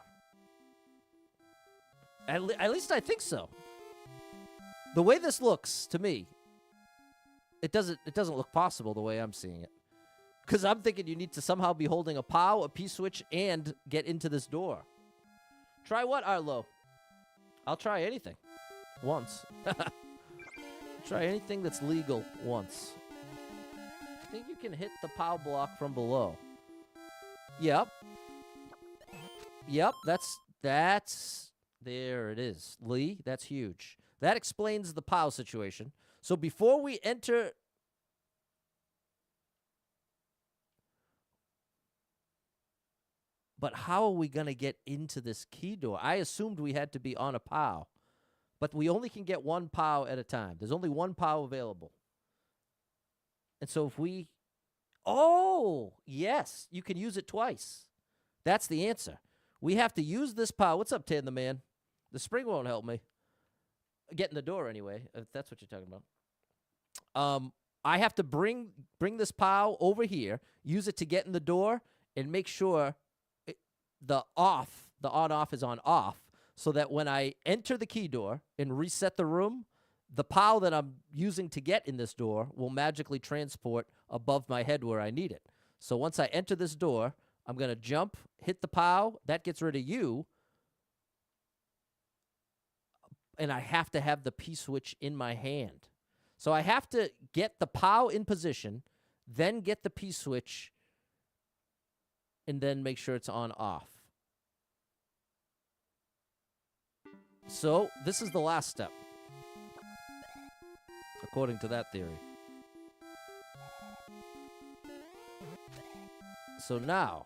At least I think so. The way this looks to me, it doesn't look possible the way I'm seeing it. Because I'm thinking you need to somehow be holding a POW, a P-switch, and get into this door. Try what, Arlo? I'll try anything. Once. Try anything that's legal once. I think you can hit the POW block from below. Yep. Yep, that's... There it is. Lee, that's huge. That explains the POW situation. So before we enter... But how are we going to get into this key door? I assumed we had to be on a POW. But we only can get one POW at a time. There's only one POW available. And so if we... Oh, yes. You can use it twice. That's the answer. We have to use this POW. What's up, Tan the Man? The spring won't help me. Get in the door anyway, if that's what you're talking about. I have to bring this POW over here, use it to get in the door, and make sure the on-off is on off, so that when I enter the key door and reset the room, the POW that I'm using to get in this door will magically transport above my head where I need it. So once I enter this door, I'm going to jump, hit the POW, that gets rid of you, and I have to have the P-switch in my hand. So I have to get the POW in position, then get the P-switch, and then make sure it's on-off. So this is the last step, according to that theory. So now,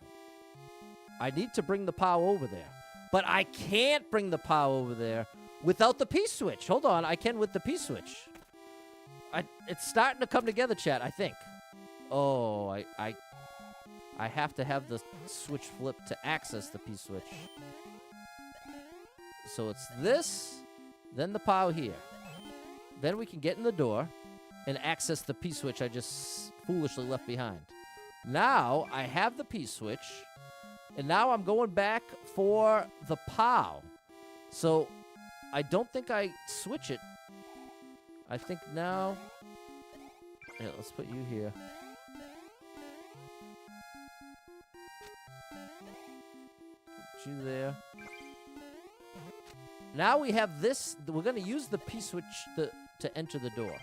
I need to bring the POW over there. But I can't bring the POW over there without the P-switch. Hold on, I can with the P-switch. It's starting to come together, chat, I think. Oh, I have to have the switch flip to access the P-switch. So it's this, then the POW here. Then we can get in the door and access the P-switch I just foolishly left behind. Now I have the P-switch, and now I'm going back for the POW. So I don't think I switch it. I think now... Yeah, let's put you here. Put you there. Now we have this. We're going to use the P-switch to enter the door.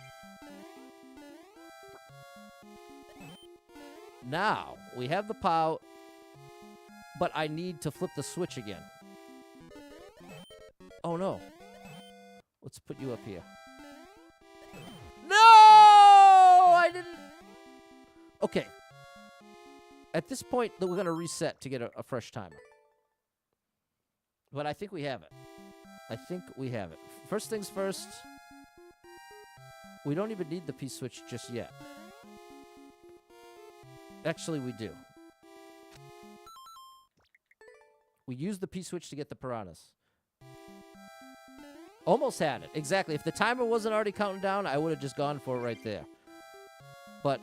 Now, we have the POW, but I need to flip the switch again. Oh, no. Let's put you up here. No! I didn't... Okay. At this point, we're going to reset to get a fresh timer. But I think we have it. I think we have it. First things first, we don't even need the P-switch just yet. Actually, we do. We used the P-switch to get the piranhas. Almost had it. Exactly. If the timer wasn't already counting down, I would have just gone for it right there. But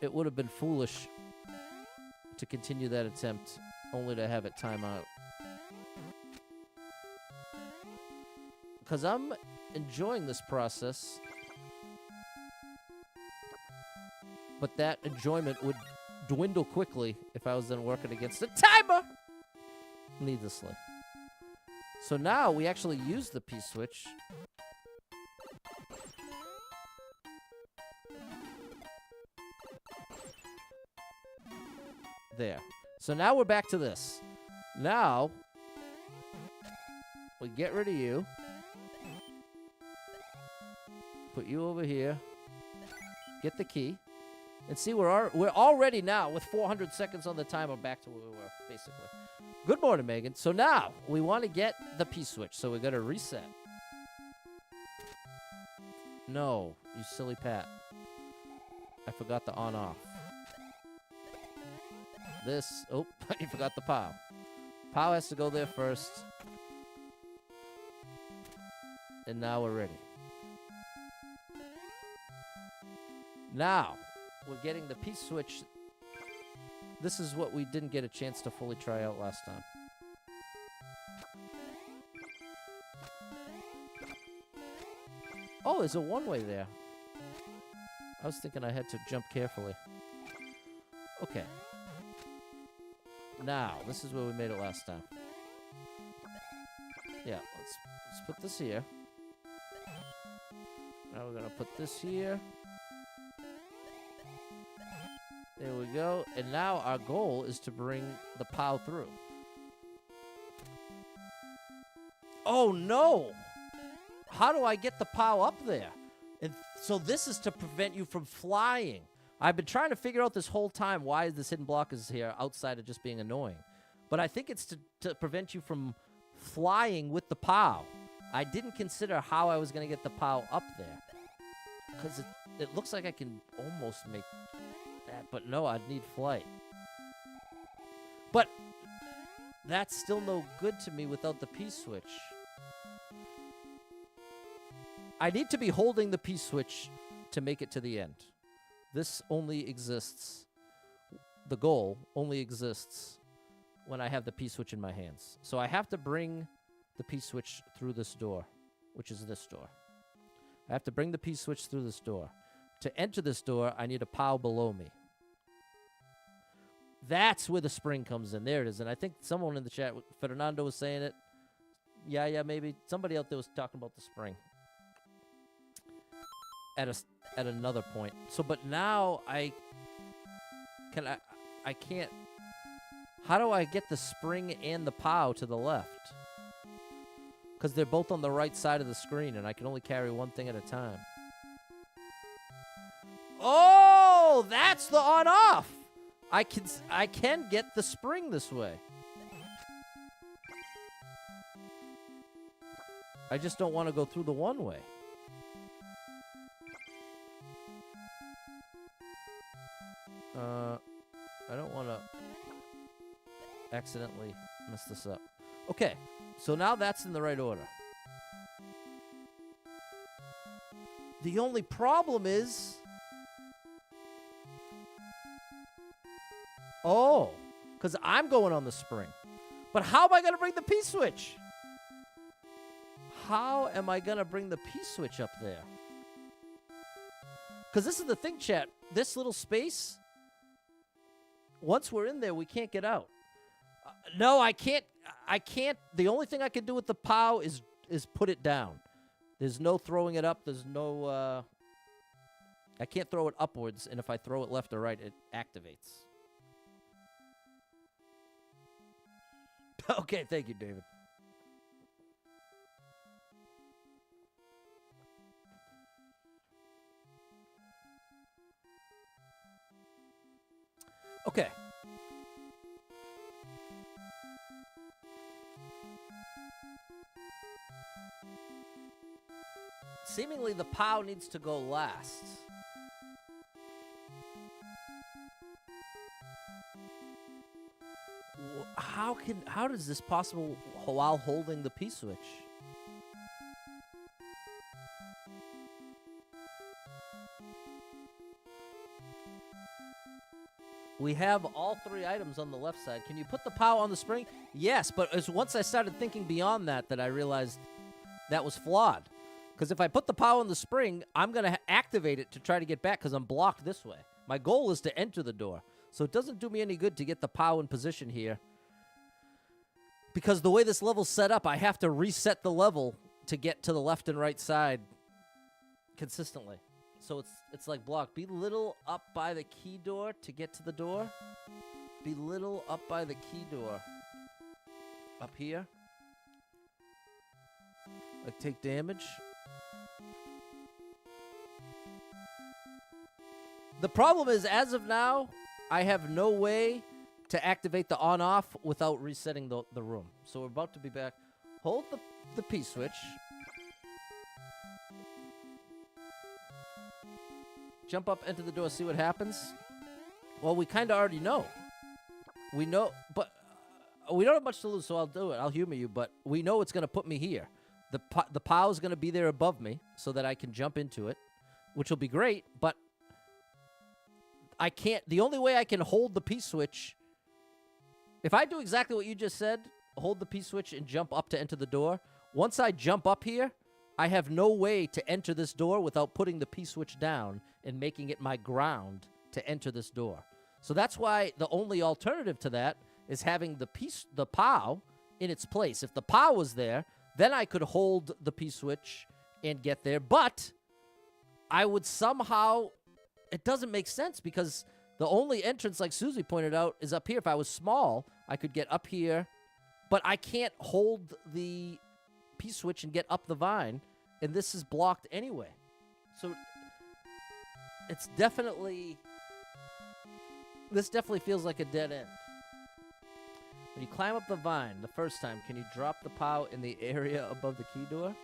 it would have been foolish to continue that attempt, only to have it time out. Because I'm enjoying this process, but that enjoyment would dwindle quickly if I was then working against the timer, needlessly. So now we actually use the P-switch. There. So now we're back to this. Now, we get rid of you. Put you over here. Get the key. And see, we're already now, with 400 seconds on the timer, back to where we were, basically. Good morning, Megan. So now, we want to get the P-switch, so we're going to reset. No, you silly Pat. I forgot the on-off. This, oh, you forgot the POW. POW has to go there first. And now we're ready. Now, we're getting the P-switch. This is what we didn't get a chance to fully try out last time. Oh, there's a one-way there. I was thinking I had to jump carefully. Okay. Now, this is where we made it last time. Yeah, let's put this here. Now we're going to put this here. There we go. And now our goal is to bring the POW through. Oh, no! How do I get the POW up there? And so this is to prevent you from flying. I've been trying to figure out this whole time why this hidden block is here outside of just being annoying. But I think it's to prevent you from flying with the POW. I didn't consider how I was going to get the POW up there. Because it looks like I can almost make that, but no, I'd need flight. But that's still no good to me without the P-switch. I need to be holding the P-switch to make it to the end. This only exists, the goal only exists when I have the P-switch in my hands. So I have to bring the P-switch through this door, which is this door. I have to bring the P-switch through this door. To enter this door, I need a POW below me. That's where the spring comes in. There it is. And I think someone in the chat, Fernando was saying it. Yeah, maybe. Somebody out there was talking about the spring. At another point. So, but now I can't. How do I get the spring and the POW to the left? Because they're both on the right side of the screen, and I can only carry one thing at a time. Oh, that's the on-off. I can get the spring this way. I just don't want to go through the one way. I don't want to accidentally mess this up. Okay, so now that's in the right order. The only problem is... Oh, because I'm going on the spring. But how am I going to bring the P-switch? How am I going to bring the P-switch up there? Because this is the thing, chat. This little space, once we're in there, we can't get out. No, I can't. I can't. The only thing I can do with the POW is put it down. There's no throwing it up. There's no... I can't throw it upwards, and if I throw it left or right, it activates. Okay, thank you, David. Okay. Seemingly the POW needs to go last. How does this possible while holding the P-switch? We have all three items on the left side. Can you put the POW on the spring? Yes, but it's once I started thinking beyond that I realized that was flawed. Because if I put the POW on the spring, I'm going to activate it to try to get back because I'm blocked this way. My goal is to enter the door. So it doesn't do me any good to get the POW in position here. Because the way this level's set up, I have to reset the level to get to the left and right side consistently. So it's like blocked. Be little up by the key door to get to the door. Be little up by the key door. Up here. Like take damage. The problem is, as of now, I have no way to activate the on-off without resetting the room. So we're about to be back. Hold the P-switch. Jump up, enter the door, see what happens. Well, we kind of already know. We know, but we don't have much to lose, so I'll do it. I'll humor you, but we know it's going to put me here. The POW is going to be there above me so that I can jump into it, which will be great, but I can't. The only way I can hold the P-switch, if I do exactly what you just said, hold the P-switch and jump up to enter the door, once I jump up here, I have no way to enter this door without putting the P-switch down and making it my ground to enter this door. So that's why the only alternative to that is having the POW in its place. If the POW was there, then I could hold the P-switch and get there, but I would somehow... It doesn't make sense because the only entrance, like Susie pointed out, is up here. If I was small, I could get up here, but I can't hold the P-switch and get up the vine, and this is blocked anyway. So it's definitely... This definitely feels like a dead end. When you climb up the vine the first time, can you drop the POW in the area above the key door?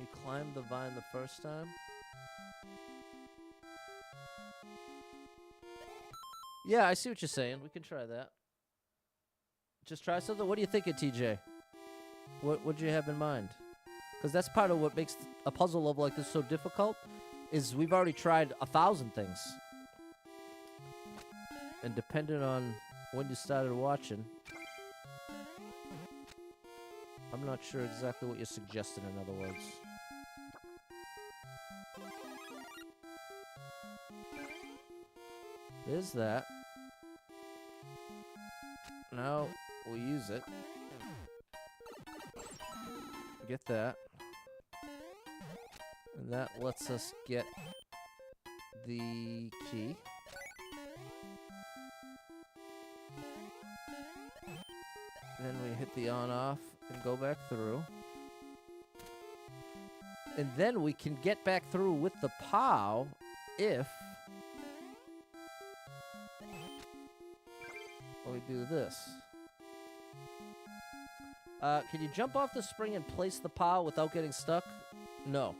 You climb the vine the first time? Yeah, I see what you're saying. We can try that. Just try something. What are you thinking, TJ? What do you have in mind? Because that's part of what makes a puzzle level like this so difficult, is we've already tried 1,000 things. And depending on when you started watching, I'm not sure exactly what you're suggesting, in other words. There's that. Now we'll use it. Get that. And that lets us get the key. Then we hit the on-off and go back through. And then we can get back through with the POW if we do this. Can you jump off the spring and place the POW without getting stuck? No.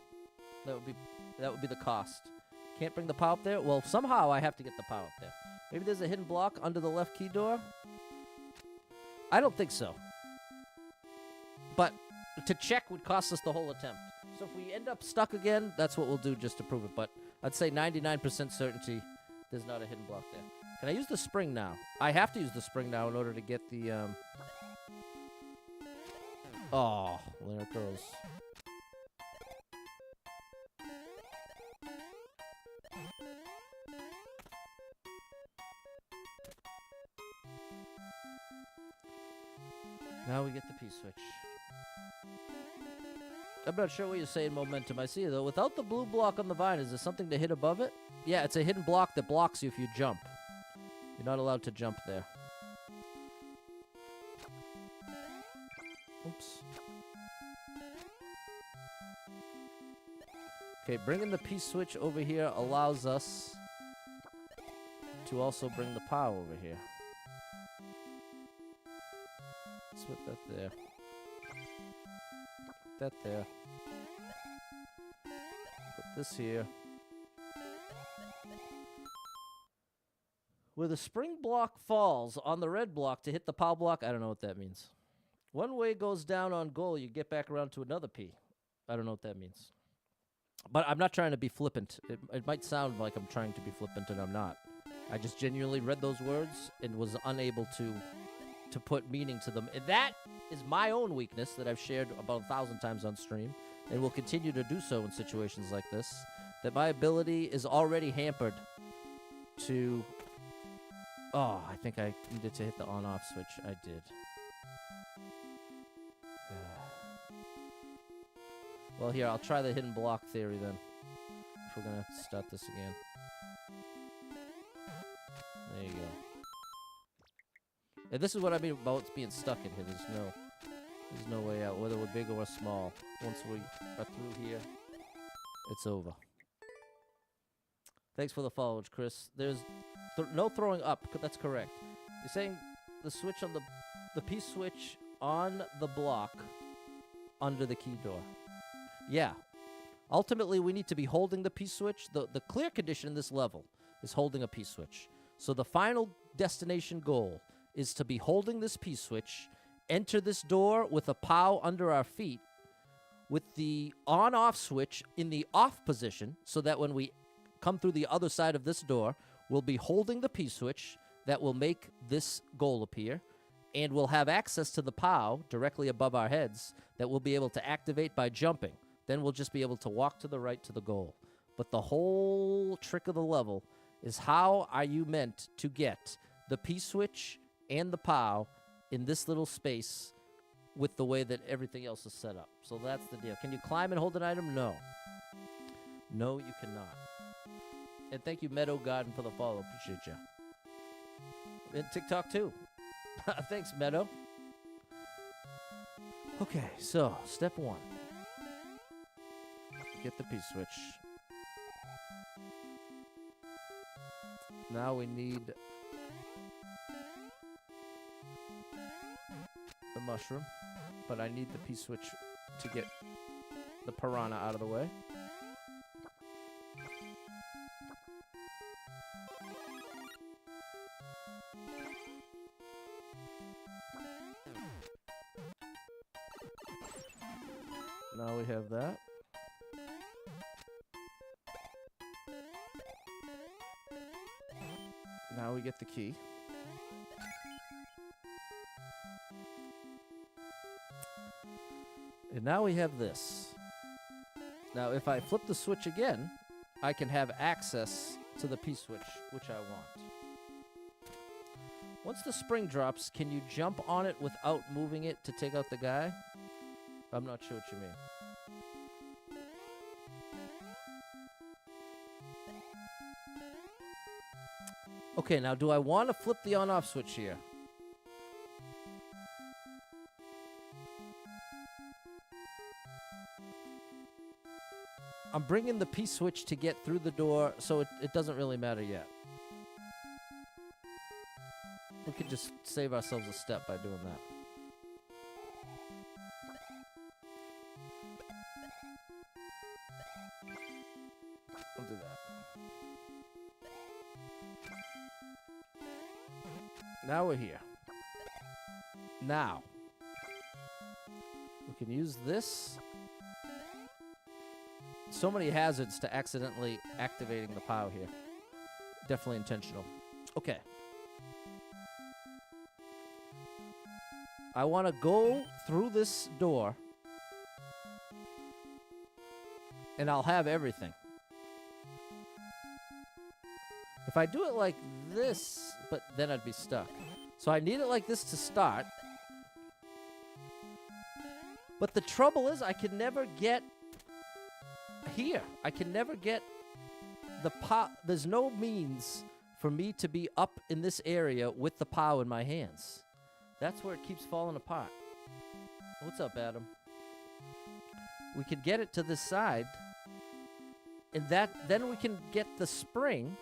That would be the cost. Can't bring the POW up there? Well, somehow I have to get the POW up there. Maybe there's a hidden block under the left key door? I don't think so. But to check would cost us the whole attempt. So if we end up stuck again, that's what we'll do just to prove it. But I'd say 99% certainty there's not a hidden block there. Can I use the spring now? I have to use the spring now in order to get the, Oh, there it goes. Now we get the P-switch. I'm not sure what you're saying, Momentum. I see it, though. Without the blue block on the vine, is there something to hit above it? Yeah, it's a hidden block that blocks you if you jump. You're not allowed to jump there. Oops. Okay, bringing the P-switch over here allows us to also bring the POW over here. Let's put that there. Put that there. Put this here. Where the spring block falls on the red block to hit the POW block, I don't know what that means. One way goes down on goal, you get back around to another P. I don't know what that means. But I'm not trying to be flippant. It might sound like I'm trying to be flippant, and I'm not. I just genuinely read those words and was unable to put meaning to them. And that is my own weakness that I've shared about 1,000 times on stream, and will continue to do so in situations like this, that my ability is already hampered to... Oh, I think I needed to hit the on-off switch. I did. Well, here, I'll try the hidden block theory then. If we're gonna start this again. There you go. And this is what I mean about being stuck in here. There's no way out, whether we're big or small. Once we are through here, it's over. Thanks for the follow, Chris. There's no throwing up. That's correct. You're saying the switch on the P switch on the block under the key door. Yeah. Ultimately, we need to be holding the P switch. The clear condition in this level is holding a P switch. So the final destination goal is to be holding this P switch, enter this door with a POW under our feet, with the on-off switch in the off position, so that when we come through the other side of this door, we'll be holding the P switch that will make this goal appear, and we'll have access to the POW directly above our heads that we'll be able to activate by jumping. Then we'll just be able to walk to the right to the goal. But the whole trick of the level is, how are you meant to get the P switch and the POW in this little space with the way that everything else is set up? So that's the deal. Can you climb and hold an item? No. No, you cannot. And thank you, Meadow Garden, for the follow. Appreciate you. And TikTok, too. Thanks, Meadow. Okay, so step one. Get the P-switch. Now we need the mushroom, but I need the P-switch to get the piranha out of the way. Now we have that. Now we get the key. And now we have this. Now if I flip the switch again, I can have access to the P-switch, which I want. Once the spring drops, can you jump on it without moving it to take out the guy? I'm not sure what you mean. Okay, now do I want to flip the on-off switch here? I'm bringing the P-switch to get through the door, so it doesn't really matter yet. We could just save ourselves a step by doing that. I'll do that. Now we're here. Now, we can use this. So many hazards to accidentally activating the POW here. Definitely intentional. Okay. I want to go through this door, and I'll have everything. If I do it like this, but then I'd be stuck. So I need it like this to start. But the trouble is I can never get here. I can never get the POW. There's no means for me to be up in this area with the POW in my hands. That's where it keeps falling apart. What's up, Adam? We could get it to this side, and then we can get the spring.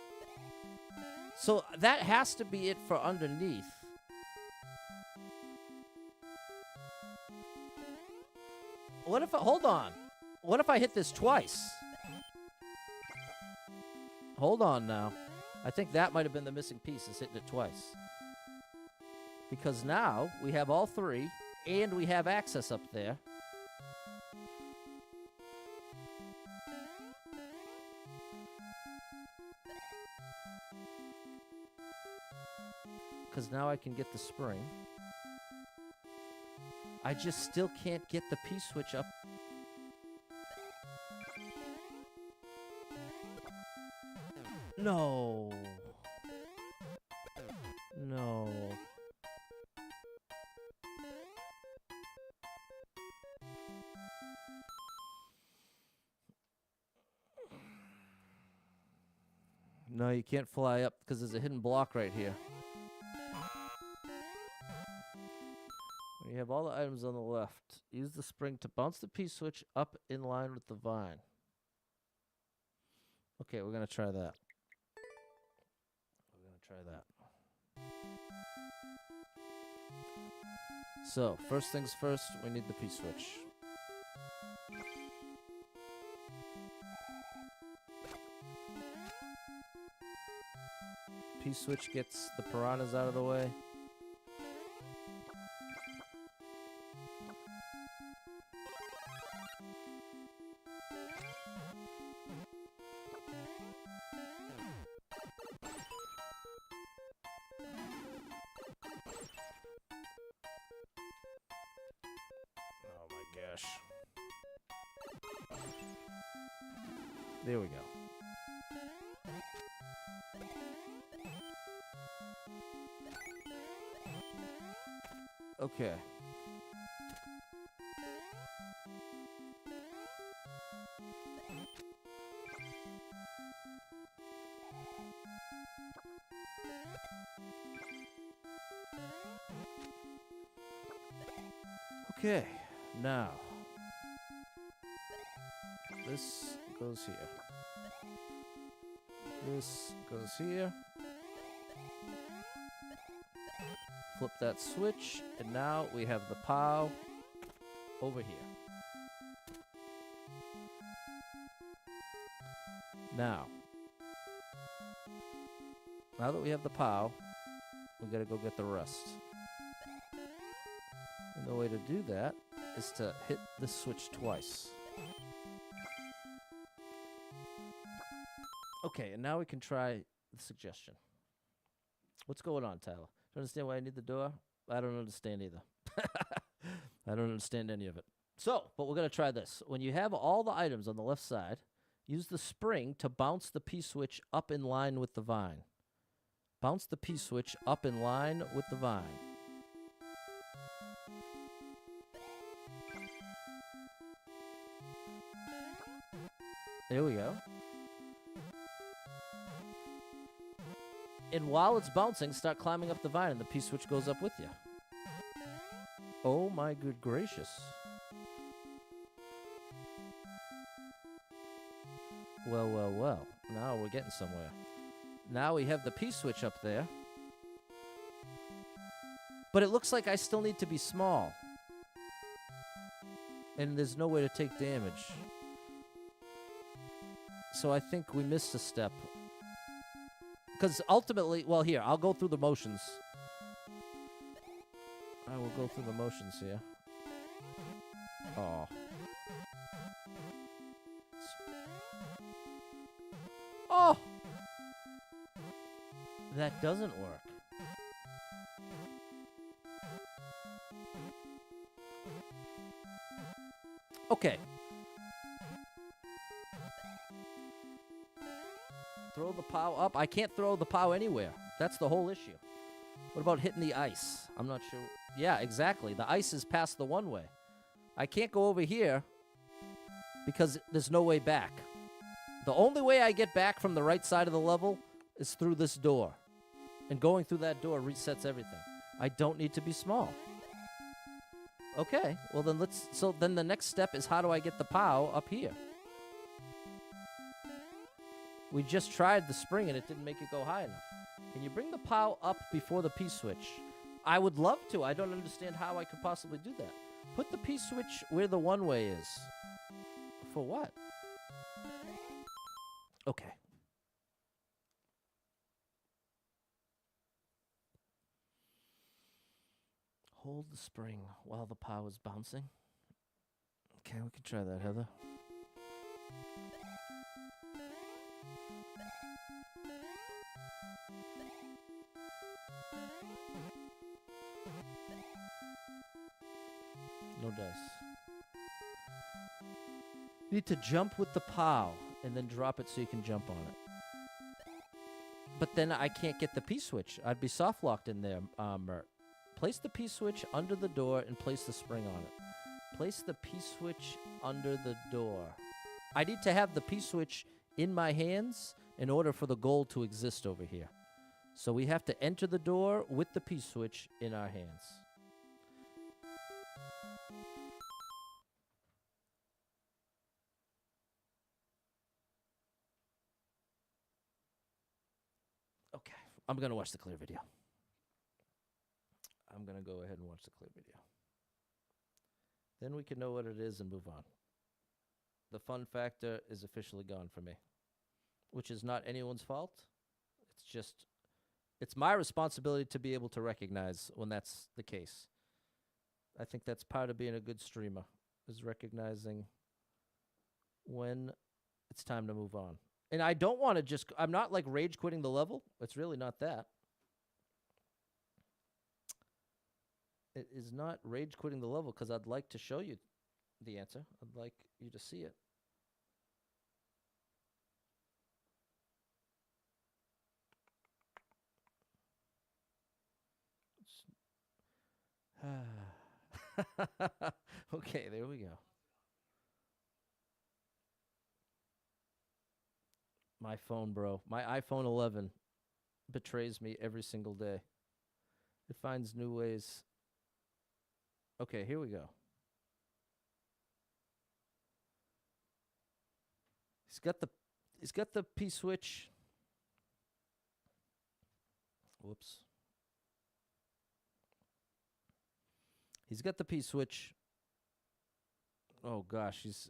So that has to be it for underneath. What if hold on. What if I hit this twice? Hold on now. I think that might have been the missing piece, is hitting it twice. Because now we have all three, and we have access up there. Because now I can get the spring. I just still can't get the P-switch up. No. No. No, you can't fly up because there's a hidden block right here. You have all the items on the left. Use the spring to bounce the P-switch up in line with the vine. Okay, we're going to try that. So, first things first, we need the P-switch. P-switch gets the piranhas out of the way. There we go. Okay. Okay, now this goes here. This goes here. Flip that switch, and now we have the POW over here. Now that we have the POW, we gotta go get the rest. And the way to do that is to hit the switch twice. Okay, and now we can try the suggestion. What's going on, Tyler? Do you understand why I need the door? I don't understand either. I don't understand any of it. So, but we're going to try this. When you have all the items on the left side, use the spring to bounce the P-switch up in line with the vine. Bounce the P-switch up in line with the vine. There we go. And while it's bouncing, start climbing up the vine, and the P-switch goes up with you. Oh my good gracious. Well, well, well. Now we're getting somewhere. Now we have the P-switch up there. But it looks like I still need to be small. And there's no way to take damage. So I think we missed a step. Because ultimately, well, here, I'll go through the motions. I will go through the motions here. Oh. Oh! That doesn't work. Okay. Throw the POW up. I can't throw the POW anywhere. That's the whole issue. What about hitting the ice? I'm not sure. Yeah, exactly. The ice is past the one-way. I can't go over here because there's no way back. The only way I get back from the right side of the level is through this door. And going through that door resets everything. I don't need to be small. Okay, well then so then the next step is how do I get the POW up here? We just tried the spring and it didn't make it go high enough. Can you bring the POW up before the P-switch? I would love to. I don't understand how I could possibly do that. Put the P-switch where the one-way is. For what? Okay. Hold the spring while the POW is bouncing. Okay, we can try that, Heather. No dice. You need to jump with the POW and then drop it so you can jump on it. But then I can't get the P-switch. I'd be soft locked in there, Mert. Place the P-switch under the door and place the spring on it. Place the P-switch under the door. I need to have the P-switch in my hands in order for the goal to exist over here. So we have to enter the door with the P-switch in our hands. Okay, I'm going to watch the clear video. I'm going to go ahead and watch the clear video. Then we can know what it is and move on. The fun factor is officially gone for me, which is not anyone's fault. It's just, it's my responsibility to be able to recognize when that's the case. I think that's part of being a good streamer, is recognizing when it's time to move on. And I don't want to just, I'm not like rage quitting the level. It's really not that. It is not rage quitting the level because I'd like to show you the answer. I'd like you to see it. Okay, there we go. My phone, bro. My iPhone 11 betrays me every single day. It finds new ways. Okay, here we go. He's got the P-switch. Whoops. He's got the P-switch. Oh gosh, it's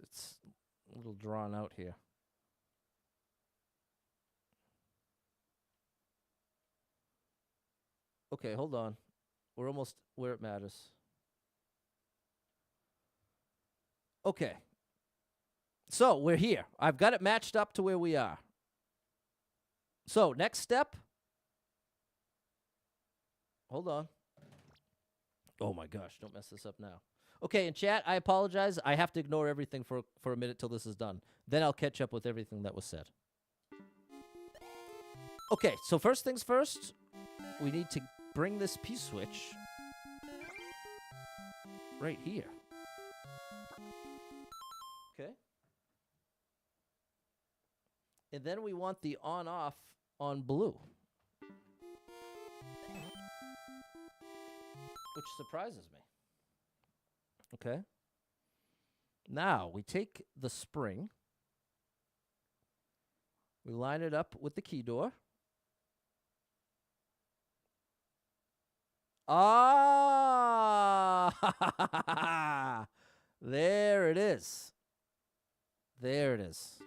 a little drawn out here. Okay, hold on. We're almost where it matters. Okay. So, we're here. I've got it matched up to where we are. So, next step. Hold on. Oh my gosh, don't mess this up now. Okay, in chat, I apologize. I have to ignore everything for a minute till this is done. Then I'll catch up with everything that was said. Okay, so first things first, we need to bring this P-switch right here. Okay. And then we want the on-off on blue. Which surprises me. Okay. Now, we take the spring. We line it up with the key door. There it is. There it is.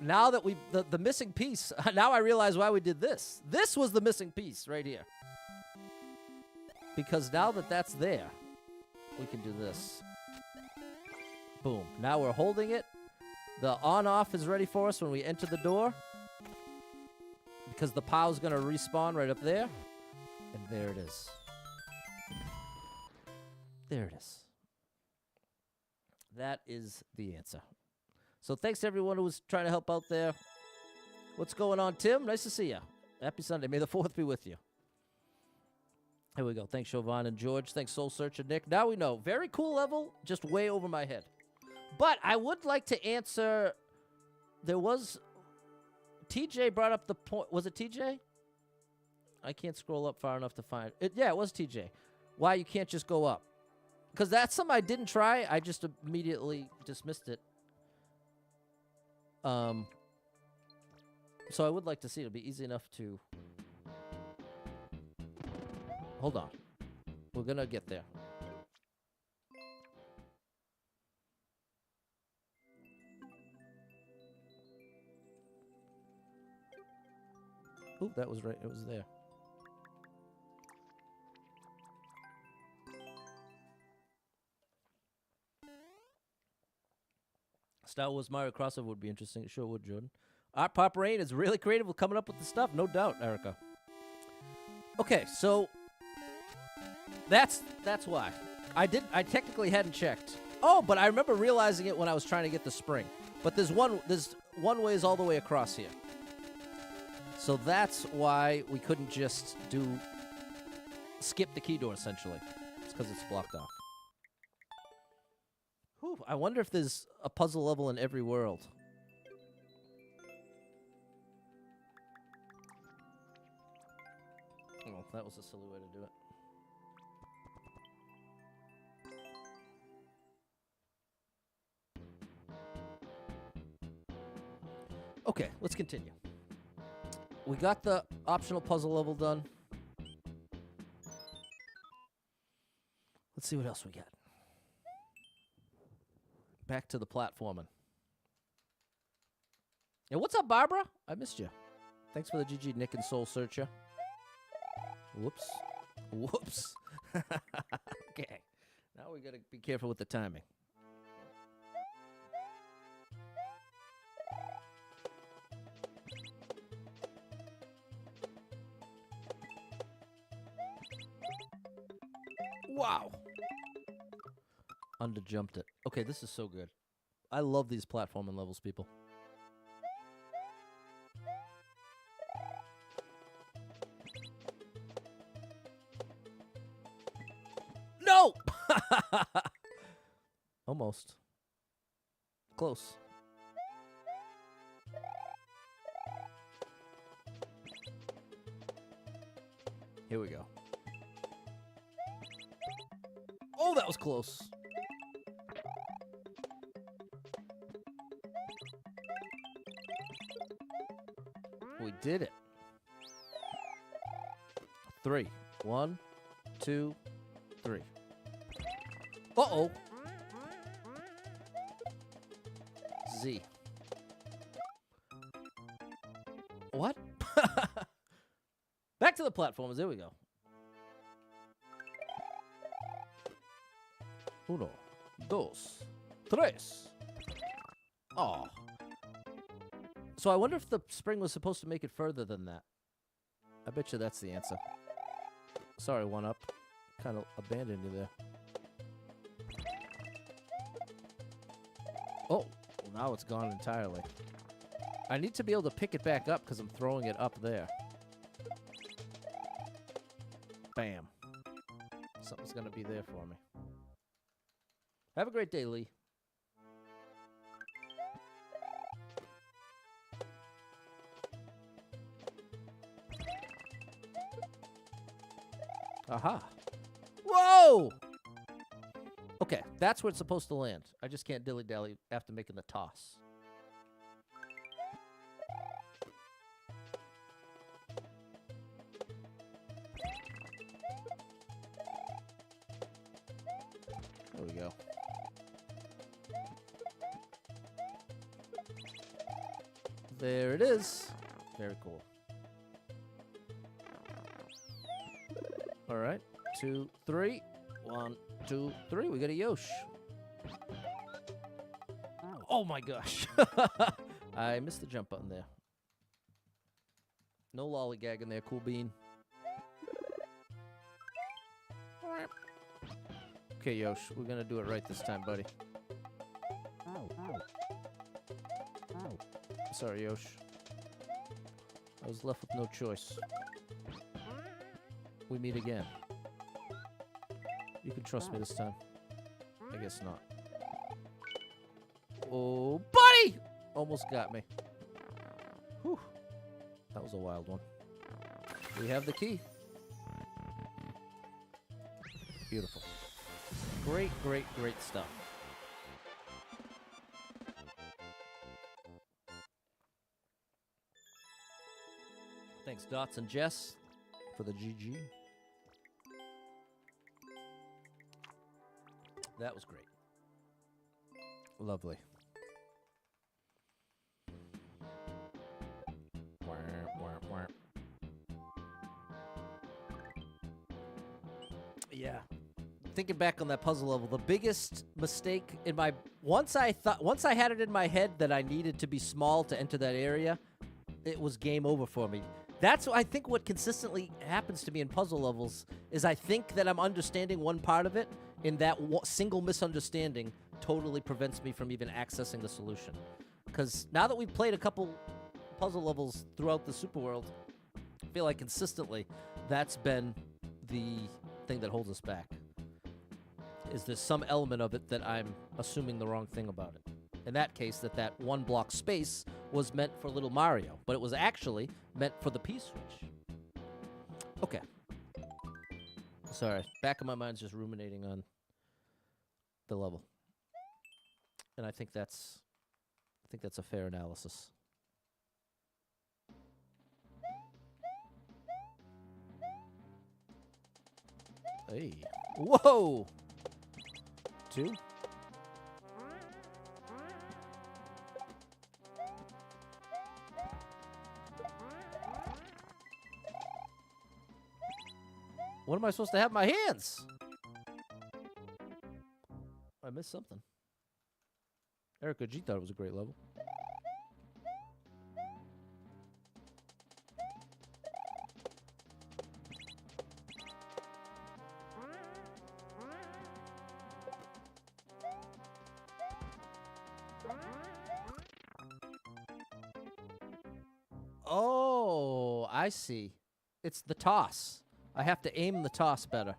Now that the missing piece, now I realize why we did this. This was the missing piece right here. Because now that that's there, we can do this. Boom. Now we're holding it. The on-off is ready for us when we enter the door. Because the POW's going to respawn right up there. And there it is. There it is. That is the answer. So thanks to everyone who was trying to help out there. What's going on, Tim? Nice to see you. Happy Sunday. May the 4th be with you. Here we go. Thanks, Chauvin and George. Thanks, Soul Searcher Nick. Now we know. Very cool level, just way over my head. But I would like to answer. There was. TJ brought up the point. Was it TJ? I can't scroll up far enough to find it. Yeah, it was TJ. Why you can't just go up. Because that's something I didn't try. I just immediately dismissed it. So I would like to see it. It'll be easy enough to... Hold on. We're going to get there. Oop, that was right. It was there. Star Wars Mario crossover would be interesting. It sure would, Jordan. ARTPOPRain is really creative with coming up with the stuff. No doubt, Erica. Okay, so that's why. I technically hadn't checked. Oh, but I remember realizing it when I was trying to get the spring. But there's one ways all the way across here. So that's why we couldn't just skip the key door, essentially. It's because it's blocked off. Whew, I wonder if there's a puzzle level in every world. Oh, that was a silly way to do it. Okay, let's continue. We got the optional puzzle level done. Let's see what else we got. Back to the platforming. Yeah, what's up, Barbara? I missed you. Thanks for the GG, Nick and Soul Searcher. Whoops. Whoops. Okay. Now we gotta be careful with the timing. Wow. Underjumped it. Okay, this is so good. I love these platforming levels, people. No! Almost. Close. Here we go. Oh, that was close. We did it. 3. 1, 2, 3. Uh-oh. Z. What? Back to the platforms. There we go. Uno, dos, tres. Oh. So I wonder if the spring was supposed to make it further than that. I bet you that's the answer. Sorry, one up. Kind of abandoned you there. Oh, well, now it's gone entirely. I need to be able to pick it back up because I'm throwing it up there. Bam. Something's going to be there for me. Have a great day, Lee. Aha. Whoa! Okay, that's where it's supposed to land. I just can't dilly-dally after making the toss. There it is. Very cool. All right. 2, 3. 1, 2, 3. We got a Yosh. Oh my gosh. I missed the jump button there. No lollygag in there, Cool Bean. Okay, Yosh, we're gonna do it right this time, buddy. Sorry, Yosh. I was left with no choice. We meet again. You can trust me this time. I guess not. Oh, buddy! Almost got me. Whew. That was a wild one. We have the key. Beautiful. Great, great, great stuff. Thanks, Dots and Jess, for the GG. That was great. Lovely. Yeah. Thinking back on that puzzle level, the biggest mistake in my once I had it in my head that I needed to be small to enter that area, it was game over for me. That's I think what consistently happens to me in puzzle levels is I think that I'm understanding one part of it, and that single misunderstanding totally prevents me from even accessing the solution. Because now that we've played a couple puzzle levels throughout the Super World, I feel like consistently that's been the thing that holds us back. Is there some element of it that I'm assuming the wrong thing about it? In that case, that one block space was meant for little Mario, but it was actually meant for the P-switch. Okay. Sorry, back of my mind's just ruminating on the level. And I think that's a fair analysis. Hey. Whoa! 2. What am I supposed to have in my hands? I missed something. Erica G thought it was a great level. Oh, I see. It's the toss. I have to aim the toss better.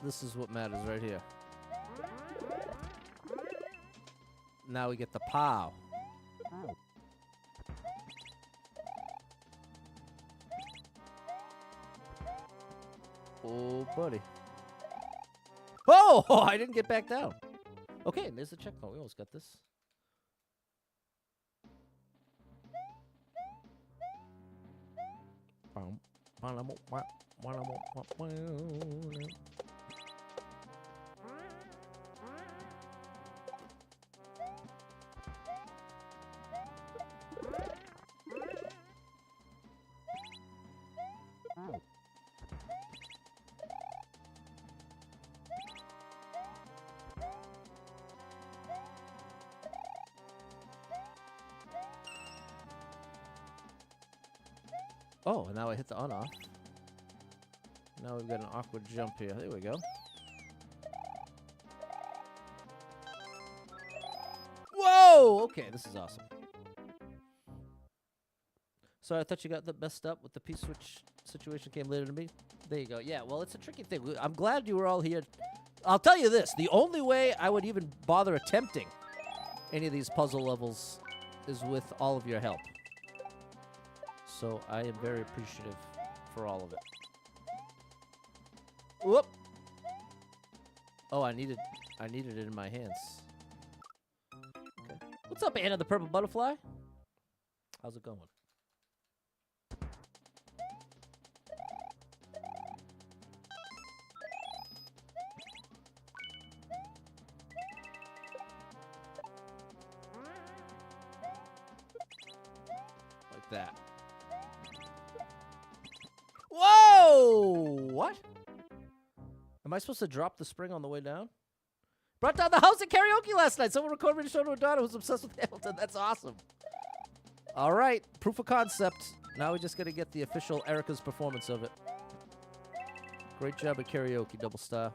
This is what matters right here. Now we get the pow. Oh, buddy. Oh, I didn't get back down. Okay, and there's the checkpoint. We almost got this. Oh, and now I hit the on-off. Now we've got an awkward jump here. There we go. Whoa! Okay, this is awesome. So I thought you got the messed up with the P-switch situation came later to me. There you go. Yeah, well, it's a tricky thing. I'm glad you were all here. I'll tell you this. The only way I would even bother attempting any of these puzzle levels is with all of your help. So I am very appreciative for all of it. Whoop! Oh, I needed it in my hands. Okay. What's up, Anna the Purple Butterfly? How's it going? that. Whoa! What? Am I supposed to drop the spring on the way down? Brought down the house at karaoke last night. Someone recorded me to show to her daughter who's obsessed with Hamilton. That's awesome. All right, proof of concept. Now we just got to get the official Erica's performance of it. Great job at karaoke, double star.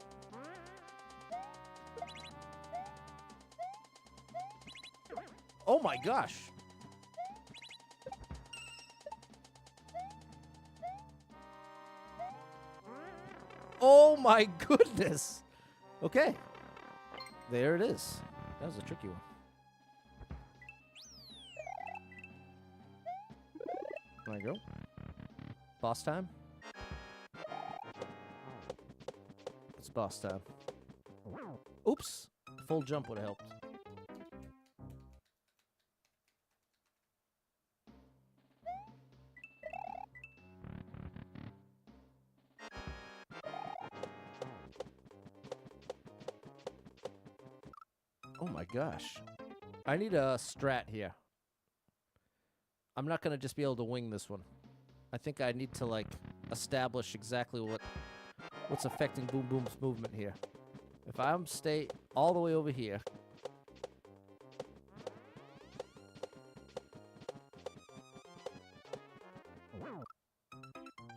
Oh my gosh. Oh my goodness. Okay. There it is. That was a tricky one. There I go. Boss time. It's boss time. Oops. Full jump would have helped. Oh my gosh. I need a strat here. I'm not going to just be able to wing this one. I think I need to, like, establish exactly what's affecting Boom Boom's movement here. If I'm stay all the way over here.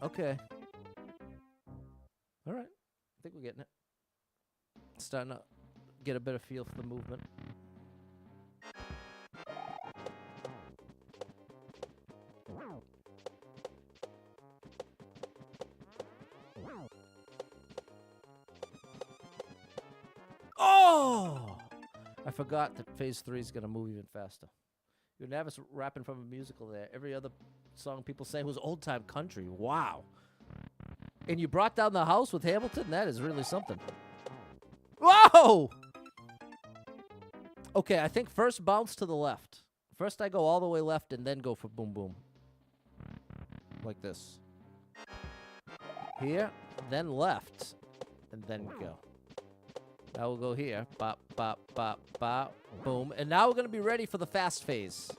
Okay. All right. I think we're getting it. Starting to get a better feel for the movement. Oh! I forgot that phase 3 is going to move even faster. You're nervous rapping from a musical there. Every other song people say was old-time country. Wow. And you brought down the house with Hamilton? That is really something. Whoa! Okay, I think first bounce to the left. First I go all the way left and then go for Boom Boom. Like this. Here, then left, and then go. Now we'll go here. Bop, bop, bop, bop, boom. And now we're going to be ready for the fast phase.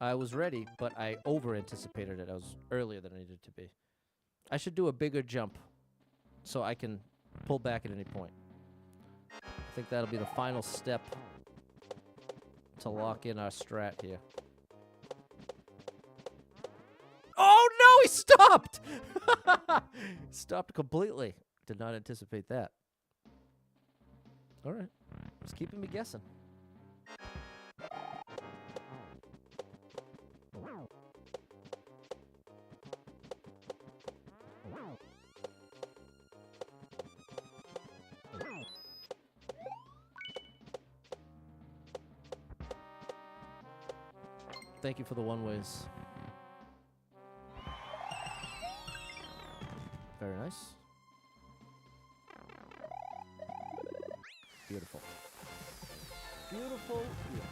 I was ready, but I over-anticipated it. I was earlier than I needed to be. I should do a bigger jump so I can pull back at any point. I think that'll be the final step to lock in our strat here. Oh, no, he stopped! Stopped completely. Did not anticipate that. All right. It's keeping me guessing. Thank you for the one-ways. Very nice. Beautiful. Beautiful. Yeah.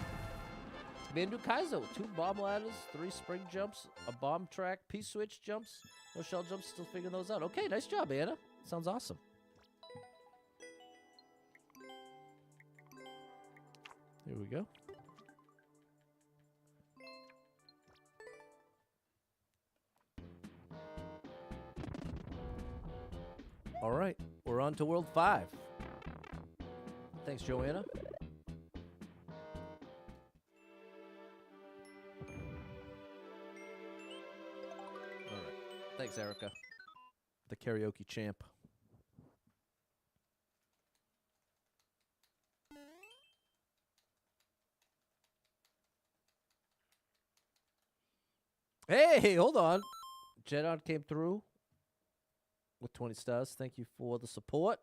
Mandu Kaizo, 2 bomb ladders, 3 spring jumps, a bomb track, P-switch jumps, no shell jumps, still figuring those out. Okay, nice job, Anna. Sounds awesome. Here we go. All right, we're on to World 5. Thanks, Joanna. All right. Thanks, Erica. The karaoke champ. Hey, hold on. Jedon came through with 20 stars. Thank you for the support.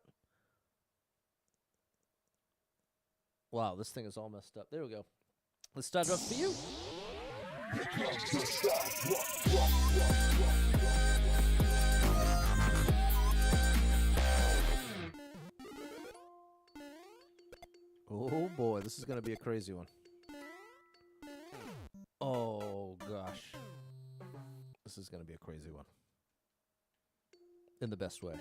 Wow, this thing is all messed up. There we go. Let's start it up for you. Oh boy, this is going to be a crazy one. Oh gosh. This is going to be a crazy one. In the best way.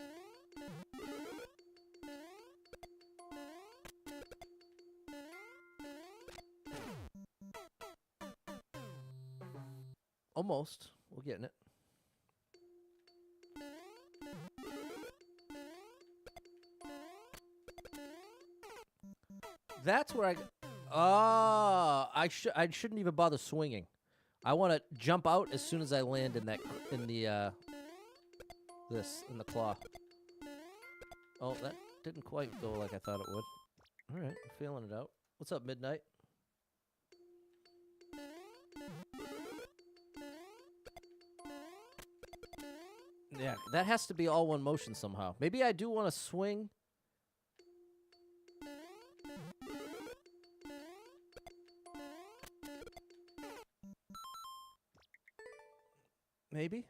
Almost. We're getting it. That's where I shouldn't even bother swinging. I want to jump out as soon as I land in the claw. Oh, that didn't quite go like I thought it would. All right, I'm feeling it out. What's up, Midnight? Yeah, that has to be all one motion somehow. Maybe I do want to swing. Maybe.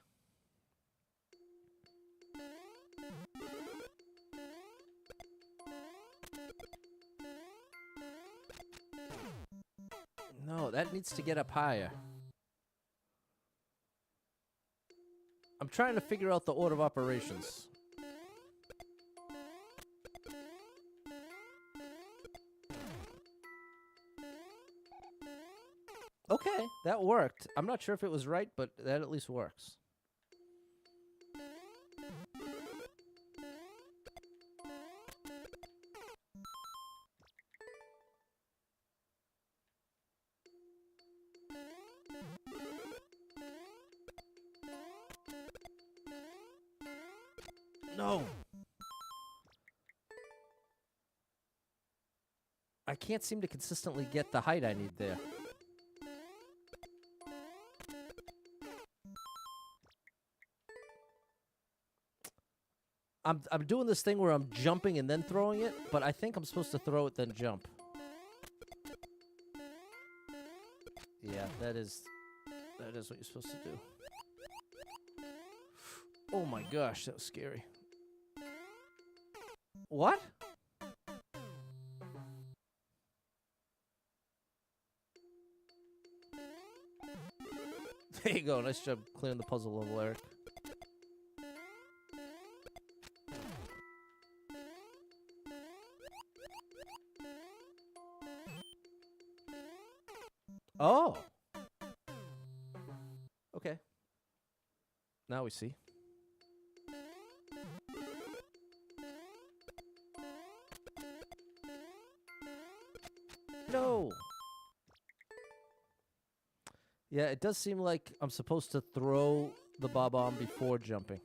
No, that needs to get up higher. I'm trying to figure out the order of operations. Okay, that worked. I'm not sure if it was right, but that at least works. No. I can't seem to consistently get the height I need there. I'm doing this thing where I'm jumping and then throwing it, but I think I'm supposed to throw it then jump. Yeah, that is what you're supposed to do. Oh my gosh, that was scary. What? There you go. Nice job clearing the puzzle level, Eric. Oh. Okay. Now we see. No. Yeah, it does seem like I'm supposed to throw the bob-omb before jumping.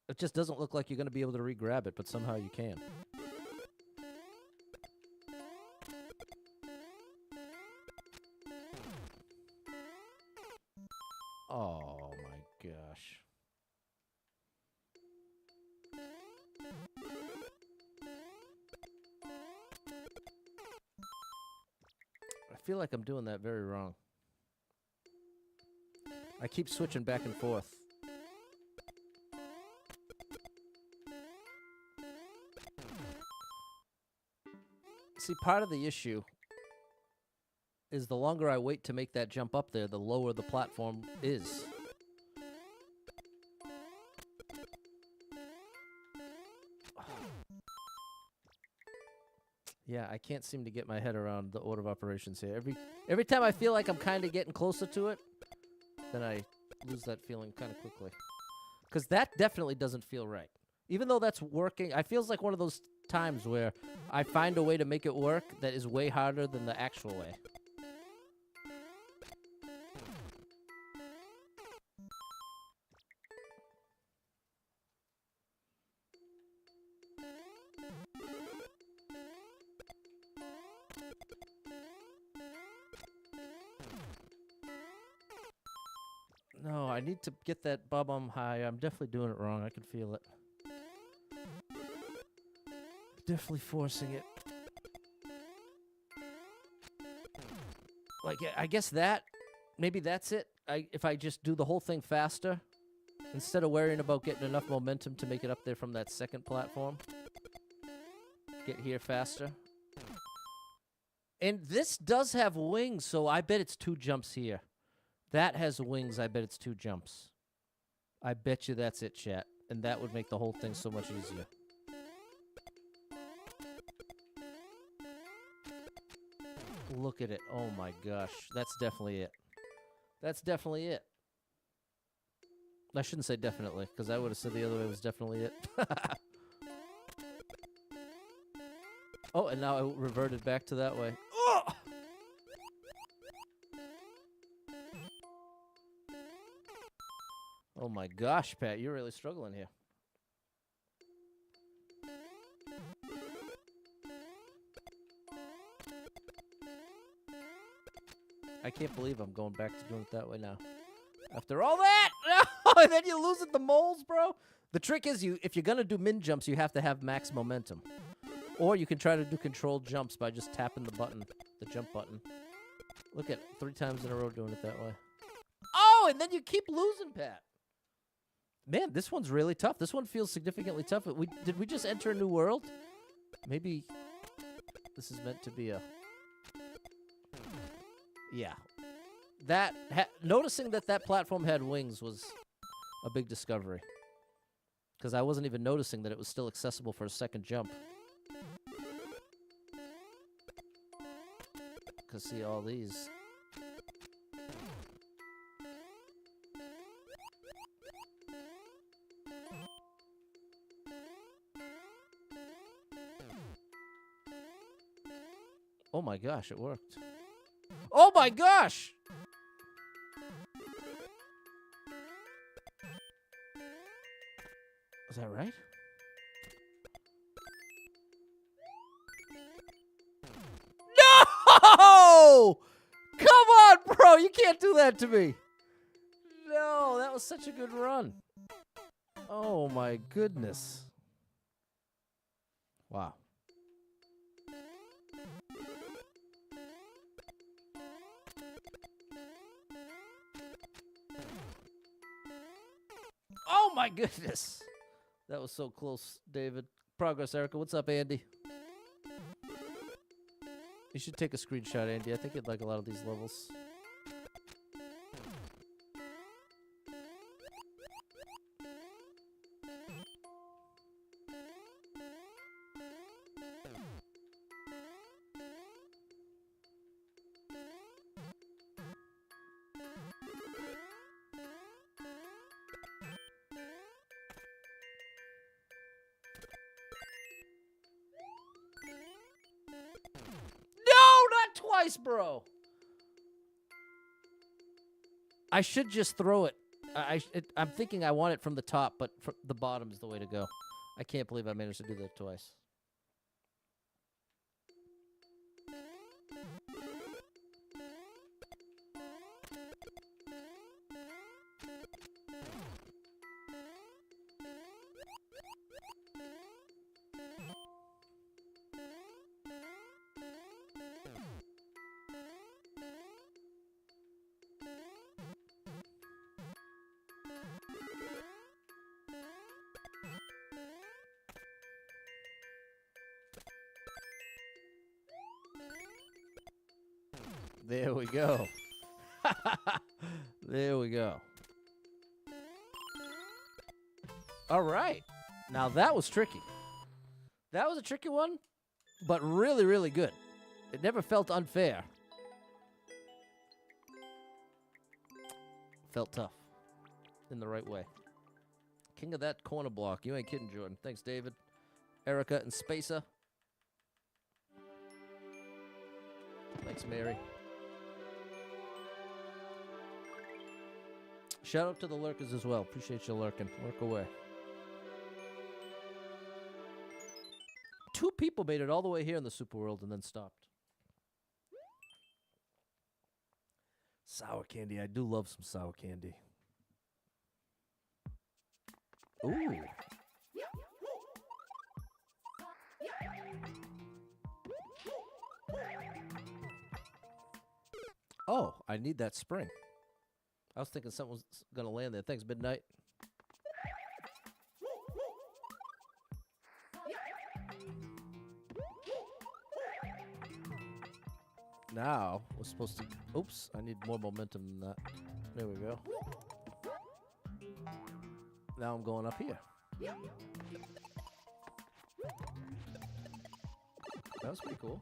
It just doesn't look like you're going to be able to re-grab it, but somehow you can. Oh my gosh. I feel like I'm doing that very wrong. I keep switching back and forth. See, part of the issue is the longer I wait to make that jump up there, the lower the platform is. Yeah, I can't seem to get my head around the order of operations here. Every time I feel like I'm kind of getting closer to it, then I lose that feeling kind of quickly. Because that definitely doesn't feel right. Even though that's working, it feels like one of those times where I find a way to make it work that is way harder than the actual way. No, I need to get that bob-omb high. I'm definitely doing it wrong. I can feel it. Definitely forcing it. Like, I guess maybe that's it. If I just do the whole thing faster, instead of worrying about getting enough momentum to make it up there from that second platform, get here faster. And this does have wings, so I bet it's 2 jumps here. That has wings. I bet it's 2 jumps. I bet you that's it, chat. And that would make the whole thing so much easier. Look at it. Oh my gosh. That's definitely it. That's definitely it. I shouldn't say definitely, because I would have said the other way was definitely it. Oh, and now I reverted back to that way. Oh! Oh my gosh, Pat, you're really struggling here. I can't believe I'm going back to doing it that way now. After all that, no, and then you lose at the moles, bro. The trick is, if you're gonna do min jumps, you have to have max momentum, or you can try to do controlled jumps by just tapping the button, the jump button. Look at 3 times in a row doing it that way. Oh, and then you keep losing, Pat. Man, this one's really tough. This one feels significantly tough. Did we just enter a new world? Maybe this is meant to be a... Yeah. Noticing that platform had wings was a big discovery. Because I wasn't even noticing that it was still accessible for a second jump. Because see all these... Oh my gosh, it worked. Oh my gosh! Is that right? No! Come on, bro! You can't do that to me! No, that was such a good run. Oh my goodness. Wow. Oh my goodness. That was so close, David. Progress, Erica. What's up, Andy? You should take a screenshot, Andy. I think you'd like a lot of these levels. Twice, bro. I should just throw it. I'm thinking I want it from the top, but the bottom is the way to go. I can't believe I managed to do that twice. There we go. There we go. All right. Now that was tricky. That was a tricky one, but really, really good. It never felt unfair. Felt tough. In the right way. King of that corner block. You ain't kidding, Jordan. Thanks, David. Erica and Spacer. Thanks, Mary. Shout out to the lurkers as well. Appreciate you lurking. Lurk away. 2 people made it all the way here in the Super World and then stopped. Sour candy. I do love some sour candy. Ooh. Oh, I need that spring. I was thinking something was going to land there. Thanks, Midnight. Now, we're supposed to... Oops, I need more momentum than that. There we go. Now I'm going up here. That was pretty cool.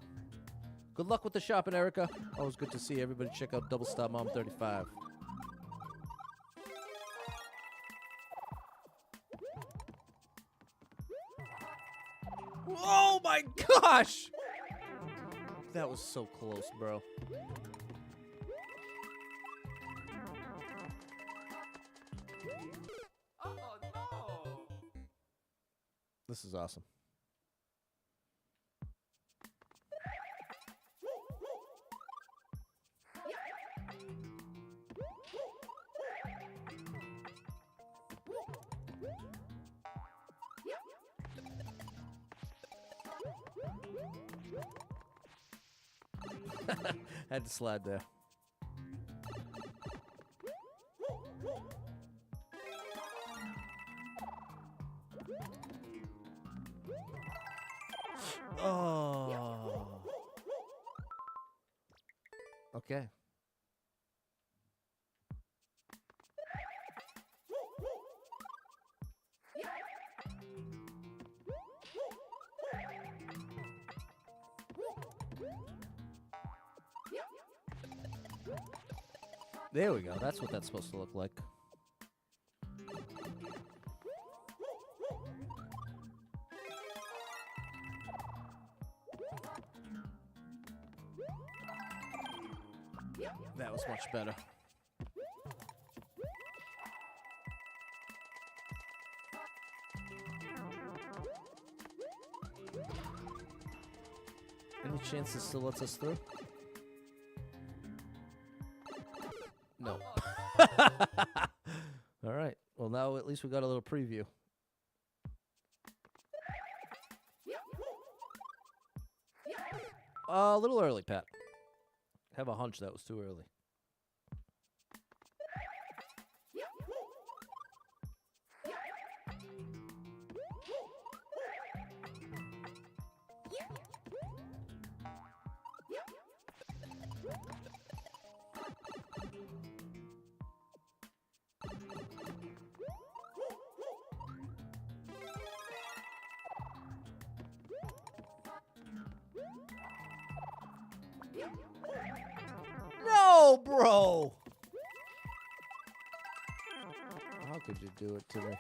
Good luck with the shopping, Erica. Always good to see everybody. Check out Double Stop Mom 35. Oh my gosh! That was so close, bro. Oh no! This is awesome. Had to slide there. Oh. Okay. There we go. That's what that's supposed to look like. That was much better. Any chance this still lets us through? No. All right. Well, now at least we got a little preview. A little early, Pat. Have a hunch that was too early. No, bro! How could you do it to me?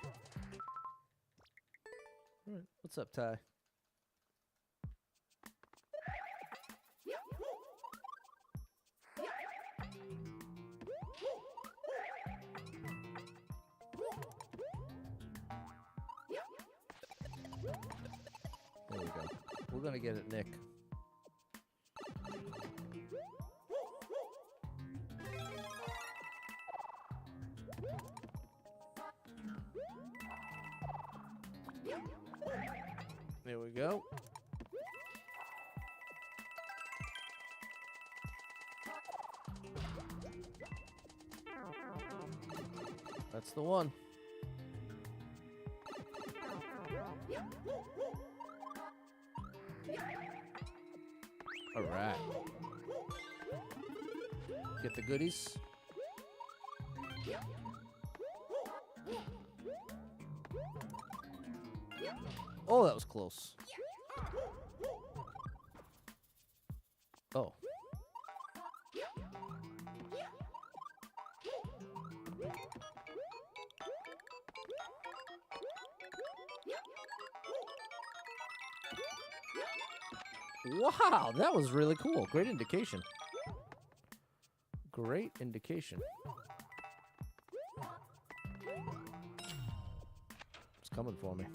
All right. What's up, Ty? There we go. We're gonna get it, Nick. There we go. That's the one. All right. Get the goodies. Oh, that was close. Oh. Wow, that was really cool. Great indication. Great indication. It's coming for me.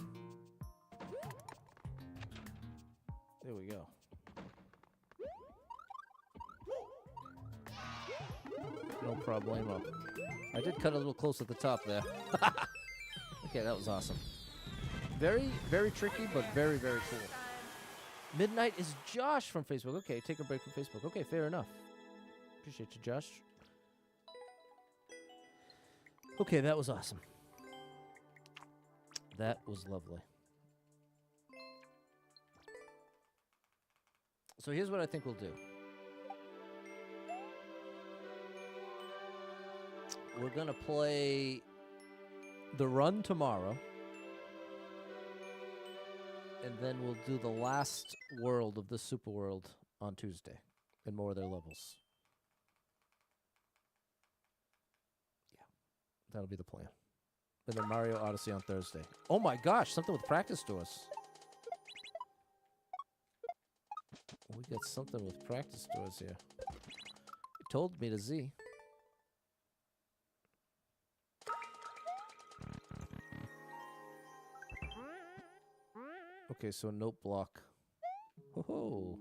There we go. No problemo. I did cut a little close at the top there. Okay, that was awesome. Very, very tricky, but very, very cool. Midnight is Josh from Facebook. Okay, take a break from Facebook. Okay, fair enough. Appreciate you, Josh. Okay, that was awesome. That was lovely. So here's what I think we'll do. We're going to play the run tomorrow. And then we'll do the last world of the Super World on Tuesday. in more of their levels. Yeah, that'll be the plan. And then Mario Odyssey on Thursday. Oh my gosh, something with practice doors. We got something with practice doors here. It told me to Z. Okay, so a note block. Oh,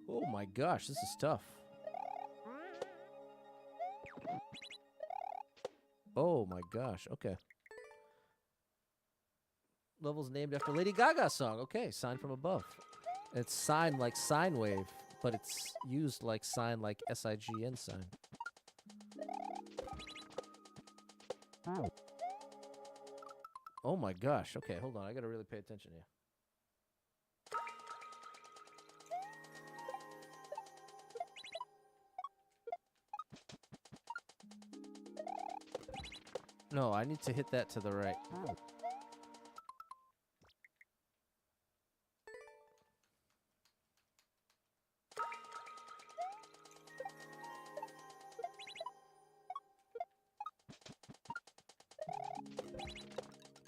oh my gosh, this is tough. Oh my gosh, okay. Level's named after Lady Gaga song. Okay, sign from above. It's sign like sine wave, but it's used like sign like SIGN sign. Oh my gosh. Okay, hold on. I gotta really pay attention here. No, I need to hit that to the right.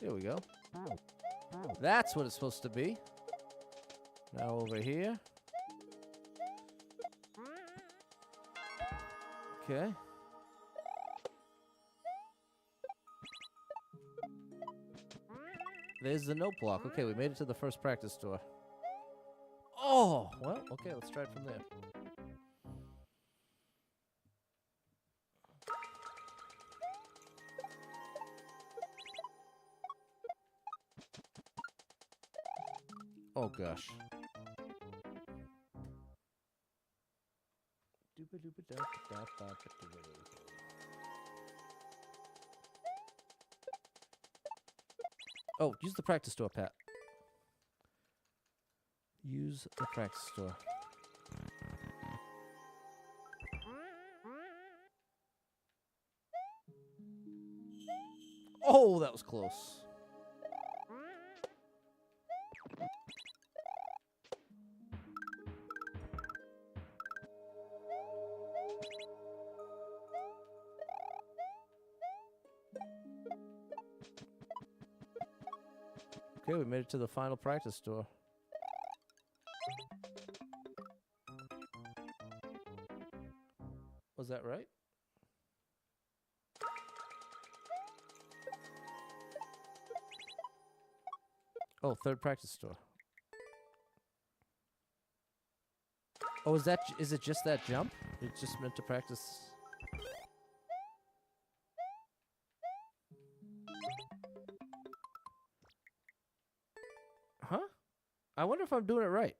There we go. That's what it's supposed to be. Now over here. Okay. There's the note block. Okay, we made it to the first practice door. Oh, well, okay, let's try it from there. Oh, gosh. Oh, use the practice door, Pat. Use the practice door. Oh, that was close. Okay, we made it to the final practice door. Was that right? Oh, third practice door. Oh, is it just that jump? It's just meant to practice. Huh? I wonder if I'm doing it right.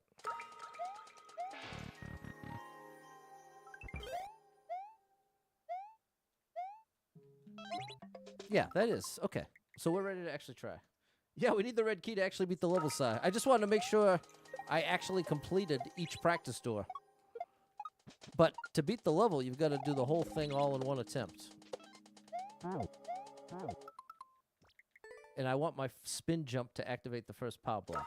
Yeah, that is. Okay. So we're ready to actually try. Yeah, we need the red key to actually beat the level side. I just wanted to make sure I actually completed each practice door. But to beat the level, you've got to do the whole thing all in one attempt. And I want my spin jump to activate the first power block.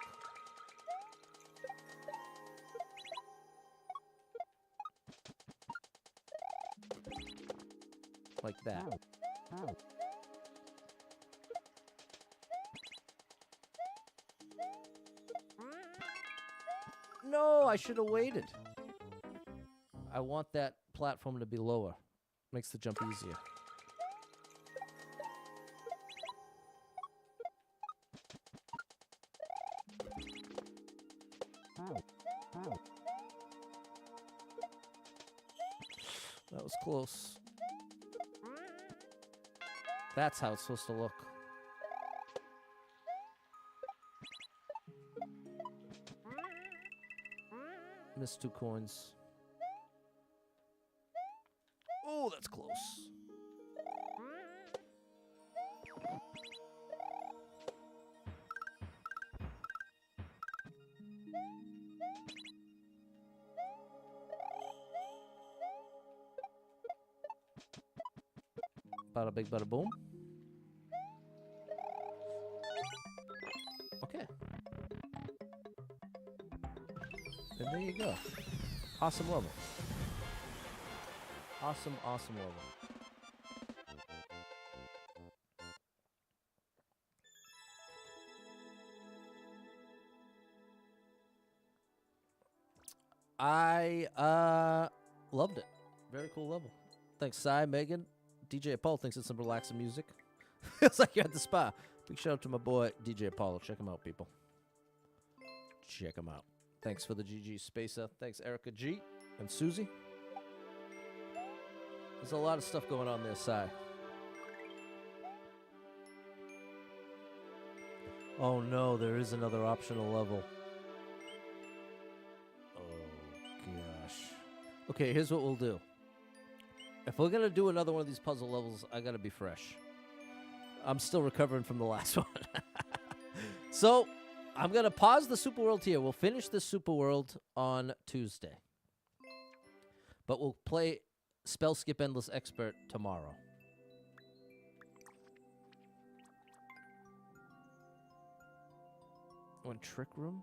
Like that. No, I should have waited. I want that platform to be lower. Makes the jump easier. That was close. That's how it's supposed to look. Missed 2 coins. Oh, that's close. Bada big, bada boom. Okay. And there you go. Awesome level. Awesome, awesome level. I loved it. Very cool level. Thanks, Cy, Megan. DJ Apollo thinks it's some relaxing music. Feels like you're at the spa. Big shout out to my boy, DJ Apollo. Check him out, people. Check him out. Thanks for the GG Spacer. Thanks, Erica G and Susie. There's a lot of stuff going on there, Cy. Oh no, there is another optional level. Oh gosh. Okay, here's what we'll do. If we're gonna do another one of these puzzle levels, I gotta be fresh. I'm still recovering from the last one. So, I'm gonna pause the Super World here. We'll finish this Super World on Tuesday. But we'll play Spell Skip Endless Expert tomorrow. One Trick Room?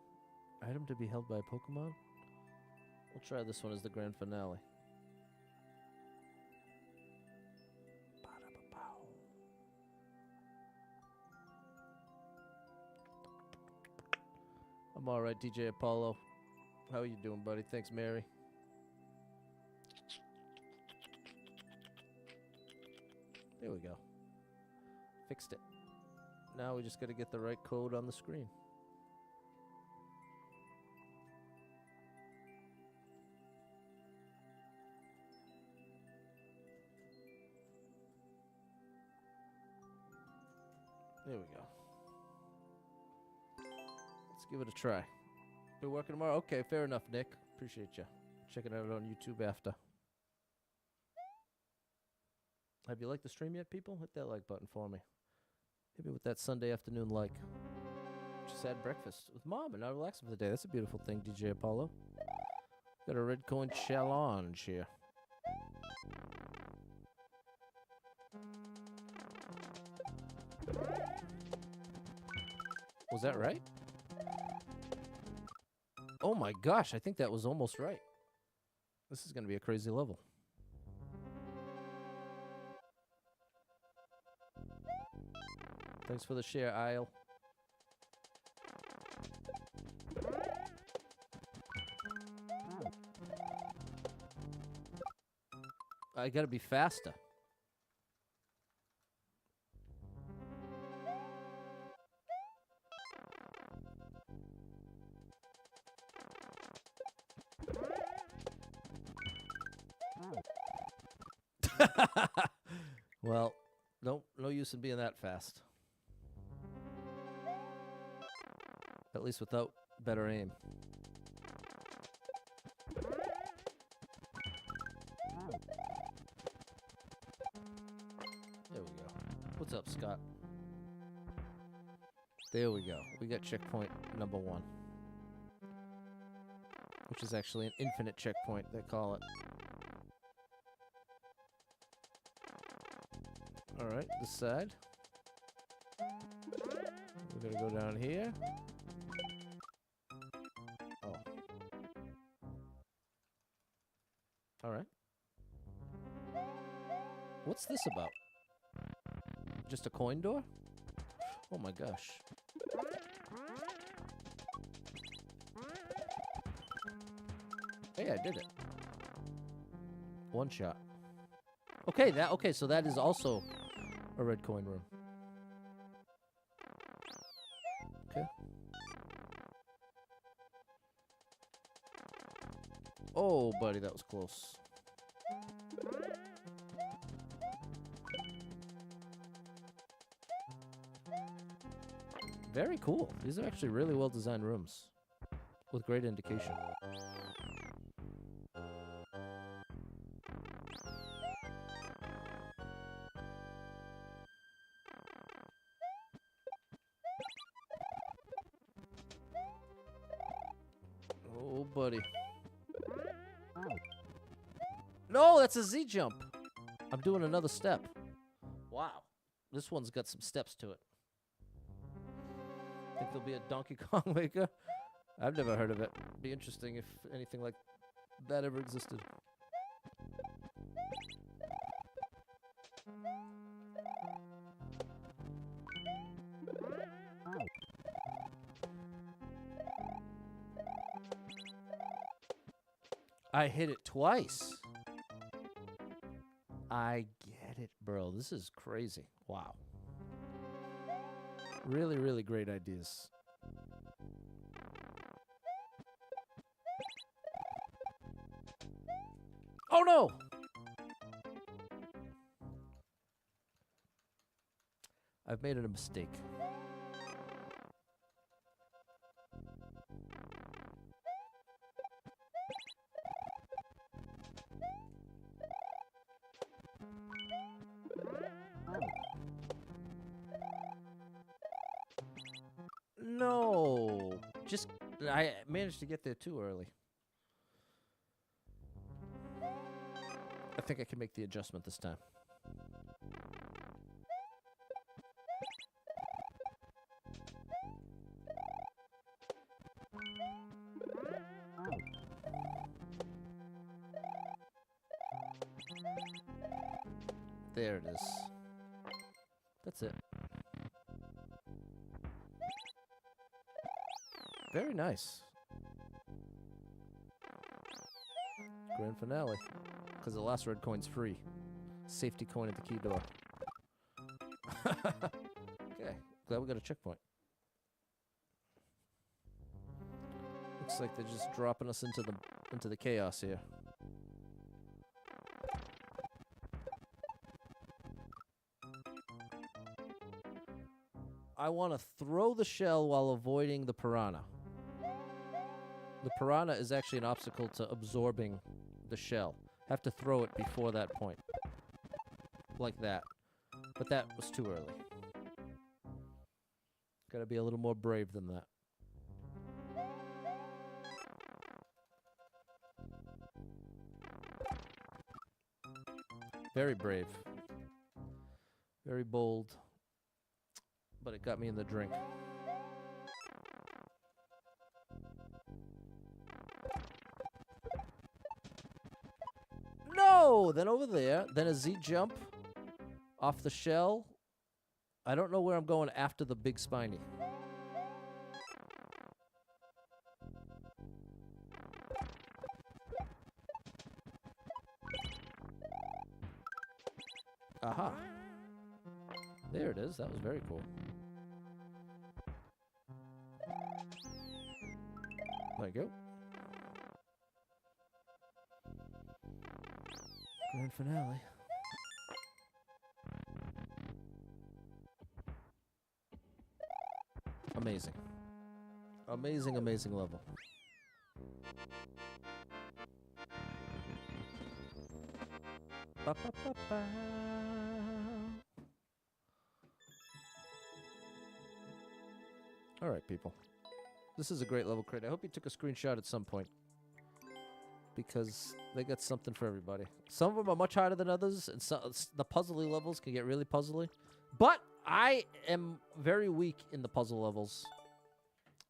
Item to be held by a Pokemon? We'll try this one as the grand finale. I'm alright, DJ Apollo. How are you doing, buddy? Thanks, Mary. There we go. Fixed it. Now we just gotta get the right code on the screen. There we go. Let's give it a try. Be working tomorrow? Okay, fair enough, Nick. Appreciate you. Checking it out on YouTube after. Have you liked the stream yet, people? Hit that like button for me. Hit me with that Sunday afternoon like. Just had breakfast with Mom and now relaxing for the day. That's a beautiful thing, DJ Apollo. Got a red coin challenge here. Was that right? Oh my gosh, I think that was almost right. This is going to be a crazy level. Thanks for the share, Isle. I got to be faster. Well, no use in being that fast. At least without better aim. There we go. What's up, Scott? There we go. We got checkpoint number 1. Which is actually an infinite checkpoint, they call it. Alright, this side. We're gonna go down here. Oh. Alright. What's this about? Just a coin door? Oh my gosh. Hey, I did it. One shot. Okay, so that is also a red coin room. Okay. Oh, buddy, that was close. Very cool. These are actually really well designed rooms with great indication. Oh, buddy. No, that's a Z jump. I'm doing another step. Wow. This one's got some steps to it. Think there'll be a Donkey Kong maker? I've never heard of it. Be interesting if anything like that ever existed. I hit it twice. I get it, bro. This is crazy. Wow. Really, really great ideas. Oh, no! I've made a mistake. No. Just, I managed to get there too early. I think I can make the adjustment this time. There it is. That's it. Very nice. Grand finale. Because the last red coin's free. Safety coin at the key door. Okay. Glad we got a checkpoint. Looks like they're just dropping us into the chaos here. I want to throw the shell while avoiding the piranha. The piranha is actually an obstacle to absorbing the shell. Have to throw it before that point. Like that. But that was too early. Gotta be a little more brave than that. Very brave. Very bold. But it got me in the drink. No! Then over there. Then a Z jump off the shell. I don't know where I'm going after the big spiny. Aha. There it is. That was very cool. There you go. Grand finale. Amazing. Amazing, amazing level. Ba, ba, ba, ba. All right, people. This is a great level crate. I hope you took a screenshot at some point, because they got something for everybody. Some of them are much harder than others, and the puzzly levels can get really puzzly. But I am very weak in the puzzle levels,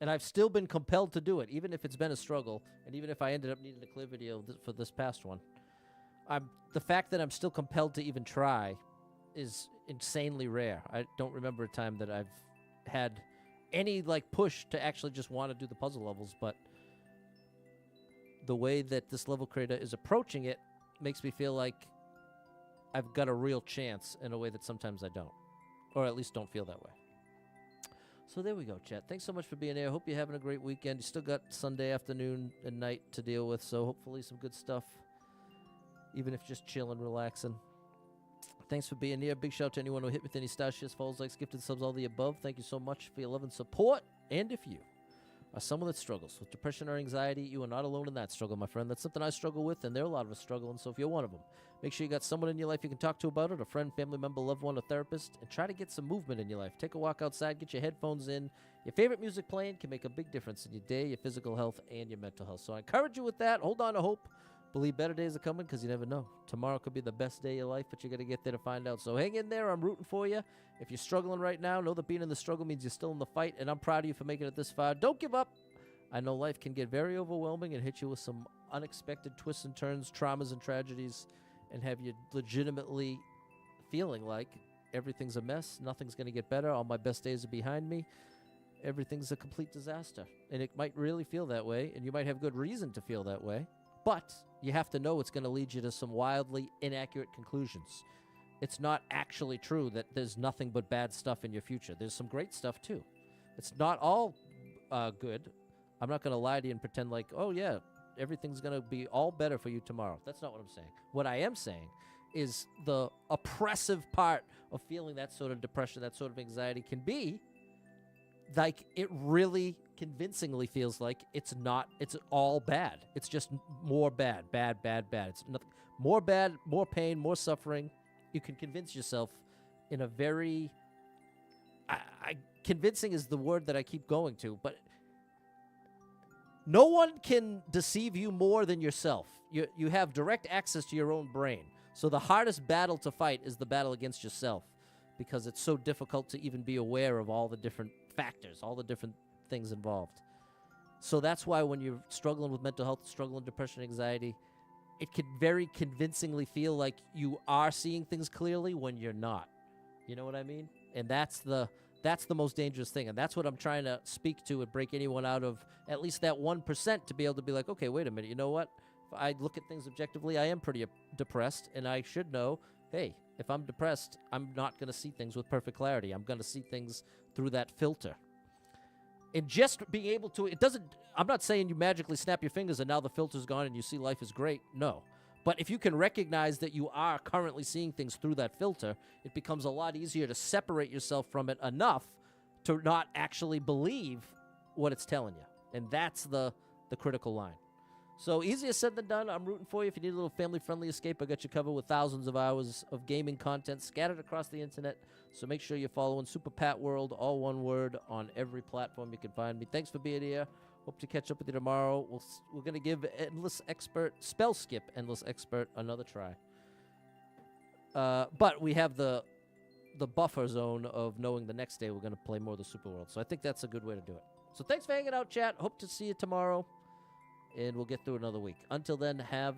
and I've still been compelled to do it, even if it's been a struggle, and even if I ended up needing a clear video for this past one. The fact that I'm still compelled to even try is insanely rare. I don't remember a time that I've had any push to actually just want to do the puzzle levels, but the way that this level creator is approaching it makes me feel like I've got a real chance in a way that sometimes I don't, or at least don't feel that way. So there we go, chat. Thanks so much for being here. Hope you're having a great weekend. You still got Sunday afternoon and night to deal with, so hopefully some good stuff, even if just chilling, relaxing. Thanks for being here. Big shout out to anyone who hit with any stars, shares, follows, likes, gifted subs, all the above. Thank you so much for your love and support. And if you are someone that struggles with depression or anxiety, you are not alone in that struggle, my friend. That's something I struggle with, and there are a lot of us struggling. So if you're one of them, make sure you got someone in your life you can talk to about it, a friend, family member, loved one, a therapist, and try to get some movement in your life. Take a walk outside, get your headphones in. Your favorite music playing can make a big difference in your day, your physical health, and your mental health. So I encourage you with that. Hold on to hope. Believe better days are coming, because you never know. Tomorrow could be the best day of your life, but you got to get there to find out. So hang in there. I'm rooting for you. If you're struggling right now, know that being in the struggle means you're still in the fight, and I'm proud of you for making it this far. Don't give up. I know life can get very overwhelming and hit you with some unexpected twists and turns, traumas and tragedies, and have you legitimately feeling like everything's a mess, nothing's going to get better, all my best days are behind me, everything's a complete disaster. And it might really feel that way, and you might have good reason to feel that way, but you have to know it's going to lead you to some wildly inaccurate conclusions. It's not actually true that there's nothing but bad stuff in your future. There's some great stuff, too. It's not all good. I'm not going to lie to you and pretend like, oh, yeah, everything's going to be all better for you tomorrow. That's not what I'm saying. What I am saying is the oppressive part of feeling that sort of depression, that sort of anxiety can be like it really convincingly feels like it's all bad. It's just more bad. It's nothing, more bad, more pain, more suffering. You can convince yourself in a very, convincing is the word that I keep going to, but no one can deceive you more than yourself. You have direct access to your own brain. So the hardest battle to fight is the battle against yourself, because it's so difficult to even be aware of all the different factors, all the different things involved. So that's why when you're struggling with mental health, struggling with depression, anxiety, it can very convincingly feel like you are seeing things clearly when you're not. You know what I mean? And that's the most dangerous thing. And that's what I'm trying to speak to and break anyone out of at least that 1% to be able to be like, okay, wait a minute, you know what? If I look at things objectively, I am pretty depressed, and I should know, hey, if I'm depressed, I'm not going to see things with perfect clarity. I'm going to see things through that filter. And just being able to, I'm not saying you magically snap your fingers and now the filter's gone and you see life is great. No. But if you can recognize that you are currently seeing things through that filter, it becomes a lot easier to separate yourself from it enough to not actually believe what it's telling you. And that's the critical line. So easier said than done. I'm rooting for you. If you need a little family-friendly escape, I got you covered with thousands of hours of gaming content scattered across the internet. So make sure you're following Super Pat World, all one word, on every platform you can find me. Thanks for being here. Hope to catch up with you tomorrow. We're going to give Spell Skip Endless Expert another try. But we have the buffer zone of knowing the next day we're going to play more of the Super World. So I think that's a good way to do it. So thanks for hanging out, chat. Hope to see you tomorrow. And we'll get through another week. Until then, have